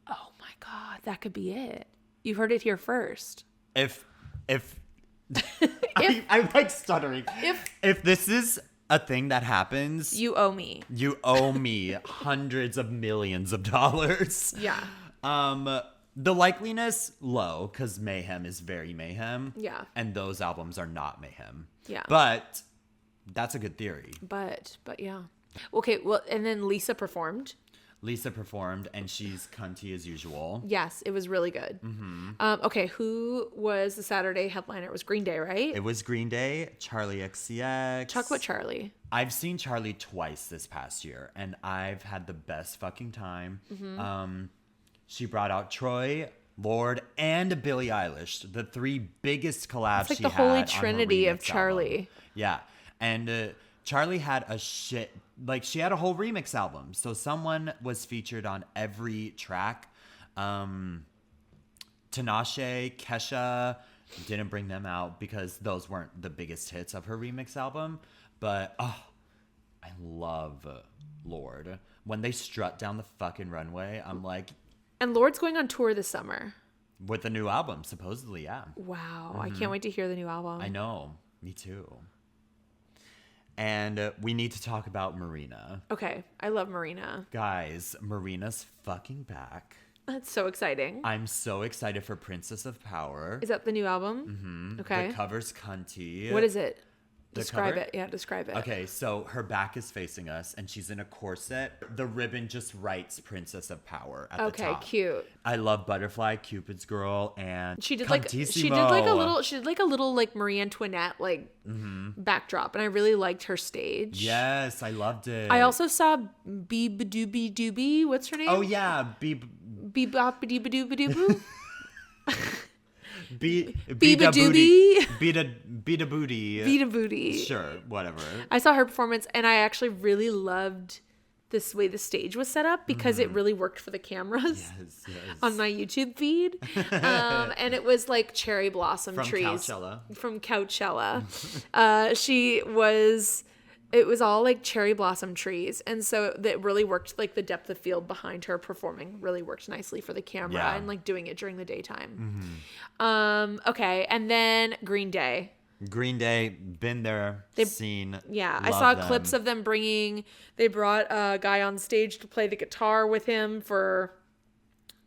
Oh my God. That could be it. You heard it here first. If I'm like stuttering. If this is a thing that happens, you owe me. You owe me hundreds of millions of dollars. Yeah. The likeliness low because Mayhem is very Mayhem. Yeah. And those albums are not Mayhem. Yeah. But that's a good theory. But yeah. Okay. Well, and then Lisa performed. Lisa performed, and she's cunty as usual. Yes, it was really good. Mm-hmm. Okay, who was the Saturday headliner? It was Green Day, right? It was Green Day, Charlie XCX. Talk about Charlie. I've seen Charlie twice this past year, and I've had the best fucking time. Mm-hmm. She brought out Troy, Lorde, and Billie Eilish, the 3 biggest collabs it's like she the had holy trinity of Charlie. Album. Yeah, and Charlie had she had a whole remix album. So someone was featured on every track. Tinashe, Kesha, didn't bring them out because those weren't the biggest hits of her remix album. But, I love Lorde. When they strut down the fucking runway, I'm like... And Lorde's going on tour this summer. With a new album, supposedly, yeah. Wow. Mm-hmm. I can't wait to hear the new album. I know. Me too. And we need to talk about Marina. Okay. I love Marina. Guys, Marina's fucking back. That's so exciting. I'm so excited for Princess of Power. Is that the new album? Mm-hmm. Okay. The cover's cunty. What is it? The Describe cover? it. Yeah, describe it. Okay, so her back is facing us and she's in a corset. The ribbon just writes Princess of Power at the top. Okay, cute. I love Butterfly, Cupid's Girl, and she did like a little like Marie Antoinette backdrop, and I really liked her stage. Yes, I loved it. I also saw Beebadooby Doobie. What's her name? Oh yeah, Beebop-a-dooba-dooba-doo. Beat a booty. Beat a booty. Sure, whatever. I saw her performance and I actually really loved this way the stage was set up because it really worked for the cameras on my YouTube feed. And it was like cherry blossom trees. From Coachella. It was all like cherry blossom trees. And so that really worked, like the depth of field behind her performing really worked nicely for the camera and like doing it during the daytime. Mm-hmm. Okay. And then Green Day. Been there, seen. Yeah. I saw clips of them they brought a guy on stage to play the guitar with him for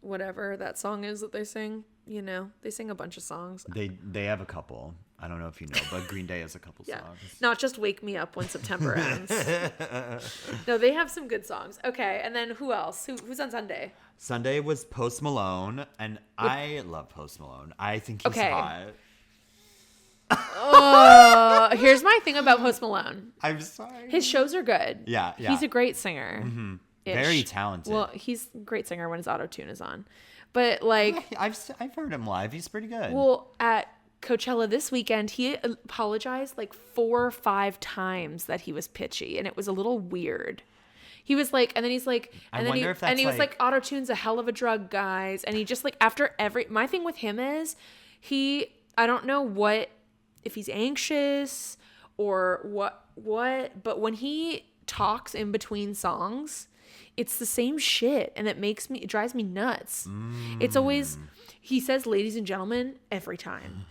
whatever that song is that they sing. You know, they sing a bunch of songs. They have a couple. I don't know if you know, but Green Day has a couple songs. Not just Wake Me Up When September Ends. No, they have some good songs. Okay, and then who else? Who's on Sunday? Sunday was Post Malone, and I love Post Malone. I think he's hot. Oh, Here's my thing about Post Malone. I'm sorry. His shows are good. Yeah. He's a great singer. Mm-hmm. Very talented. Well, he's a great singer when his auto-tune is on. But like... I've heard him live. He's pretty good. Well, at Coachella this weekend, he apologized like 4 or 5 times that he was pitchy. And it was a little weird. He was like... And then he's like... And he was like, auto-tune's a hell of a drug, guys. And he just like... After every... My thing with him is... I don't know what... If he's anxious or what... But when he talks in between songs... It's the same shit, and it drives me nuts. It's always, he says ladies and gentlemen every time.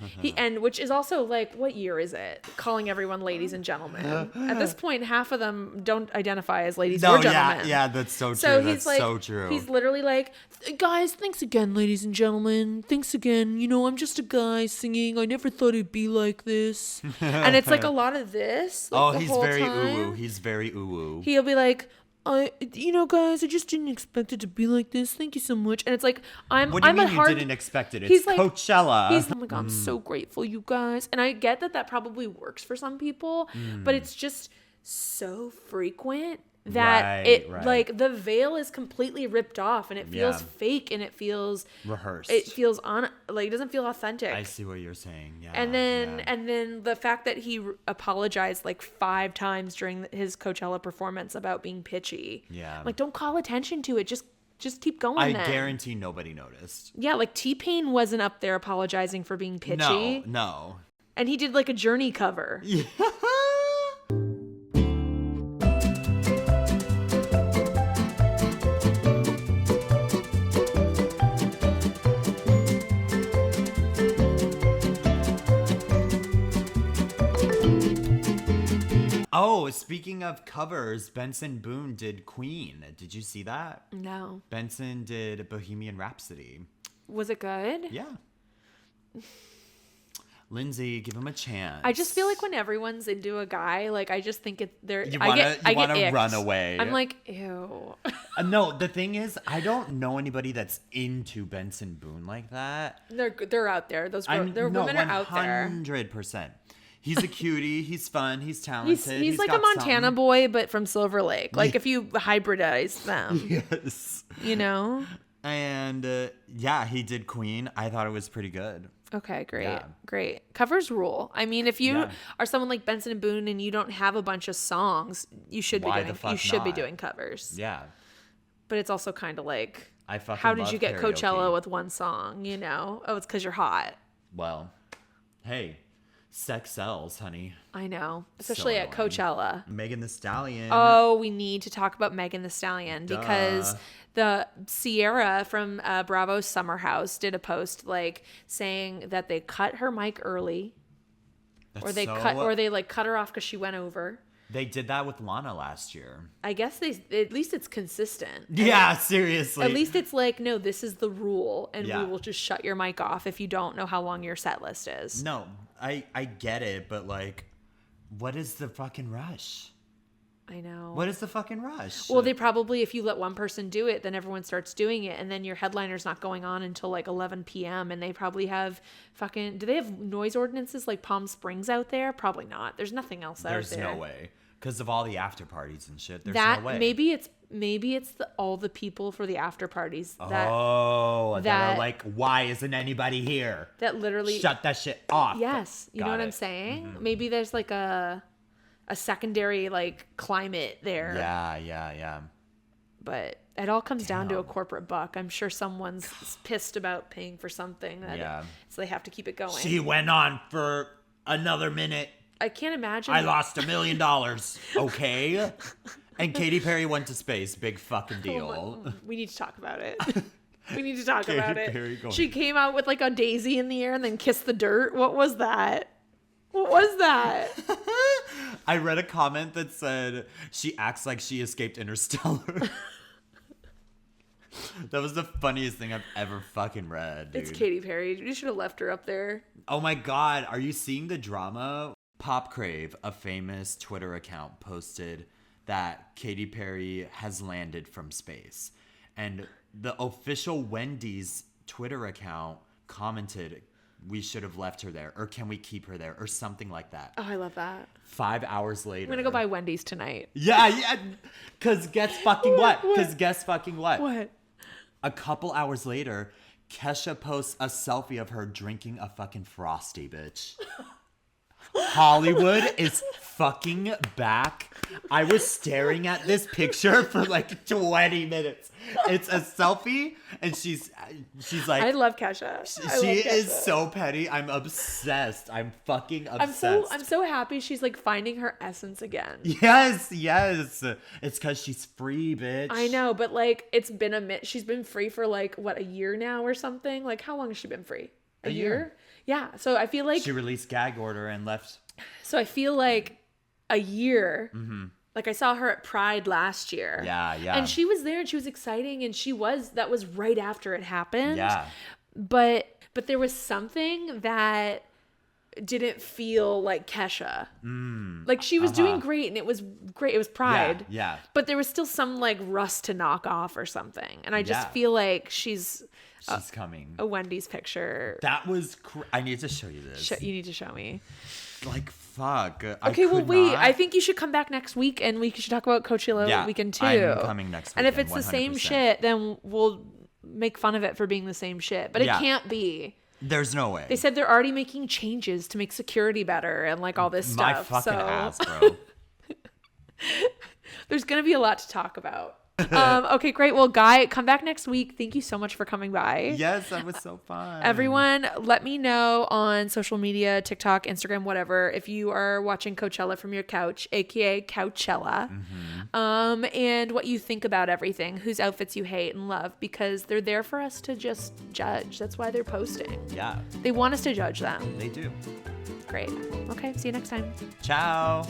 Which is also like, what year is it? Calling everyone ladies and gentlemen. At this point, half of them don't identify as ladies or gentlemen. Yeah, that's so true. So that's so true. He's literally like, guys, thanks again, ladies and gentlemen. Thanks again. I'm just a guy singing. I never thought it'd be like this. And it's like a lot of this. Like, he's very ooh-woo. He's very ooh-woo. He'll be like, guys, I just didn't expect it to be like this. Thank you so much. And it's like, What do you mean you didn't expect it? It's like, Coachella. He's oh my God, I'm so grateful, you guys. And I get that probably works for some people, but it's just so frequent that like the veil is completely ripped off and it feels fake and it feels rehearsed. It feels it doesn't feel authentic. I see what you're saying. Yeah. And then the fact that he apologized like 5 times during his Coachella performance about being pitchy. Yeah. Like, don't call attention to it. Just keep going. I guarantee nobody noticed. Yeah, like T-Pain wasn't up there apologizing for being pitchy. No. And he did like a Journey cover. Yeah. Oh, speaking of covers, Benson Boone did Queen. Did you see that? No. Benson did Bohemian Rhapsody. Was it good? Yeah. Lindsay, give him a chance. I just feel like when everyone's into a guy, like I just think I want to run away. I'm like, ew. No, the thing is, I don't know anybody that's into Benson Boone like that. They're out there. Women are out there. 100%. He's a cutie. He's fun. He's talented. He's like a Montana boy, but from Silver Lake. Like if you hybridize them. Yes. And he did Queen. I thought it was pretty good. Okay, great. Yeah. Great. Covers rule. I mean, if you are someone like Benson and Boone and you don't have a bunch of songs, you should be doing covers. Yeah. But it's also kind of like, how did you get karaoke. Coachella with one song, Oh, it's because you're hot. Well, hey. Sex sells, honey. I know. Especially at Coachella. Megan Thee Stallion. Oh, we need to talk about Megan Thee Stallion because the Sierra from Bravo's Summer House did a post like saying that they cut her mic early. Or they cut her off because she went over. They did that with Lana last year. I guess at least it's consistent. Yeah, seriously. At least it's like, no, this is the rule and we will just shut your mic off if you don't know how long your set list is. No, I get it, but like, what is the fucking rush? I know. What is the fucking rush? Well, they probably, if you let one person do it, then everyone starts doing it. And then your headliner's not going on until like 11 p.m. And they probably have do they have noise ordinances like Palm Springs out there? Probably not. There's nothing else out there. There's no way. Because of all the after parties and shit. There's no way. Maybe it's all the people for the after parties that are like, why isn't anybody here? That literally shut that shit off. Yes. You know what I'm saying? Mm-hmm. Maybe there's like a secondary like climate there. Yeah. But it all comes down to a corporate buck. I'm sure someone's pissed about paying for something so they have to keep it going. She went on for another minute. I can't imagine. I lost $1 million. Okay. And Katy Perry went to space. Big fucking deal. We need to talk about it. We need to talk about it. She came out with like a daisy in the air and then kissed the dirt. What was that? I read a comment that said she acts like she escaped Interstellar. That was the funniest thing I've ever fucking read, dude. It's Katy Perry. You should have left her up there. Oh my God. Are you seeing the drama? Pop Crave, a famous Twitter account, posted that Katy Perry has landed from space. And the official Wendy's Twitter account commented, we should have left her there, or can we keep her there, or something like that. Oh, I love that. 5 hours later. I'm going to go buy Wendy's tonight. Yeah. Because guess fucking what? What? A couple hours later, Kesha posts a selfie of her drinking a fucking Frosty, bitch. Hollywood is fucking back. I was staring at this picture for like 20 minutes. It's a selfie, and she's like, I love Kesha. She is so petty. I'm obsessed. I'm fucking obsessed. I'm so happy she's like finding her essence again. Yes. It's because she's free, bitch. I know, but like it's been she's been free for like what, a year now or something? Like how long has she been free? A year? Yeah. So I feel like she released gag order and left. So I feel like a year. Mm-hmm. Like I saw her at Pride last year. Yeah. And she was there and she was exciting, and that was right after it happened. Yeah. But there was something that didn't feel like Kesha. Like she was doing great, and it was great. It was Pride. Yeah. But there was still some like rust to knock off or something. And I just feel like she's coming. A Wendy's picture. That was I need to show you this. You need to show me. Like, fuck. Okay, well, wait. I think you should come back next week, and we should talk about Coachella Weekend too. I'm coming next week. And if it's the same shit, then we'll make fun of it for being the same shit. But it can't be. There's no way. They said they're already making changes to make security better and like all this stuff. My fucking ass, bro. There's going to be a lot to talk about. Okay, great. Well, Guy, come back next week. Thank you so much for coming by. Yes, that was so fun. Everyone, let me know on social media, TikTok, Instagram, whatever, if you are watching Coachella from your couch, aka Couchella, and what you think about everything, whose outfits you hate and love, because they're there for us to just judge. That's why they're posting. Yeah. They want us to judge them. They do. Great. Okay, see you next time. Ciao.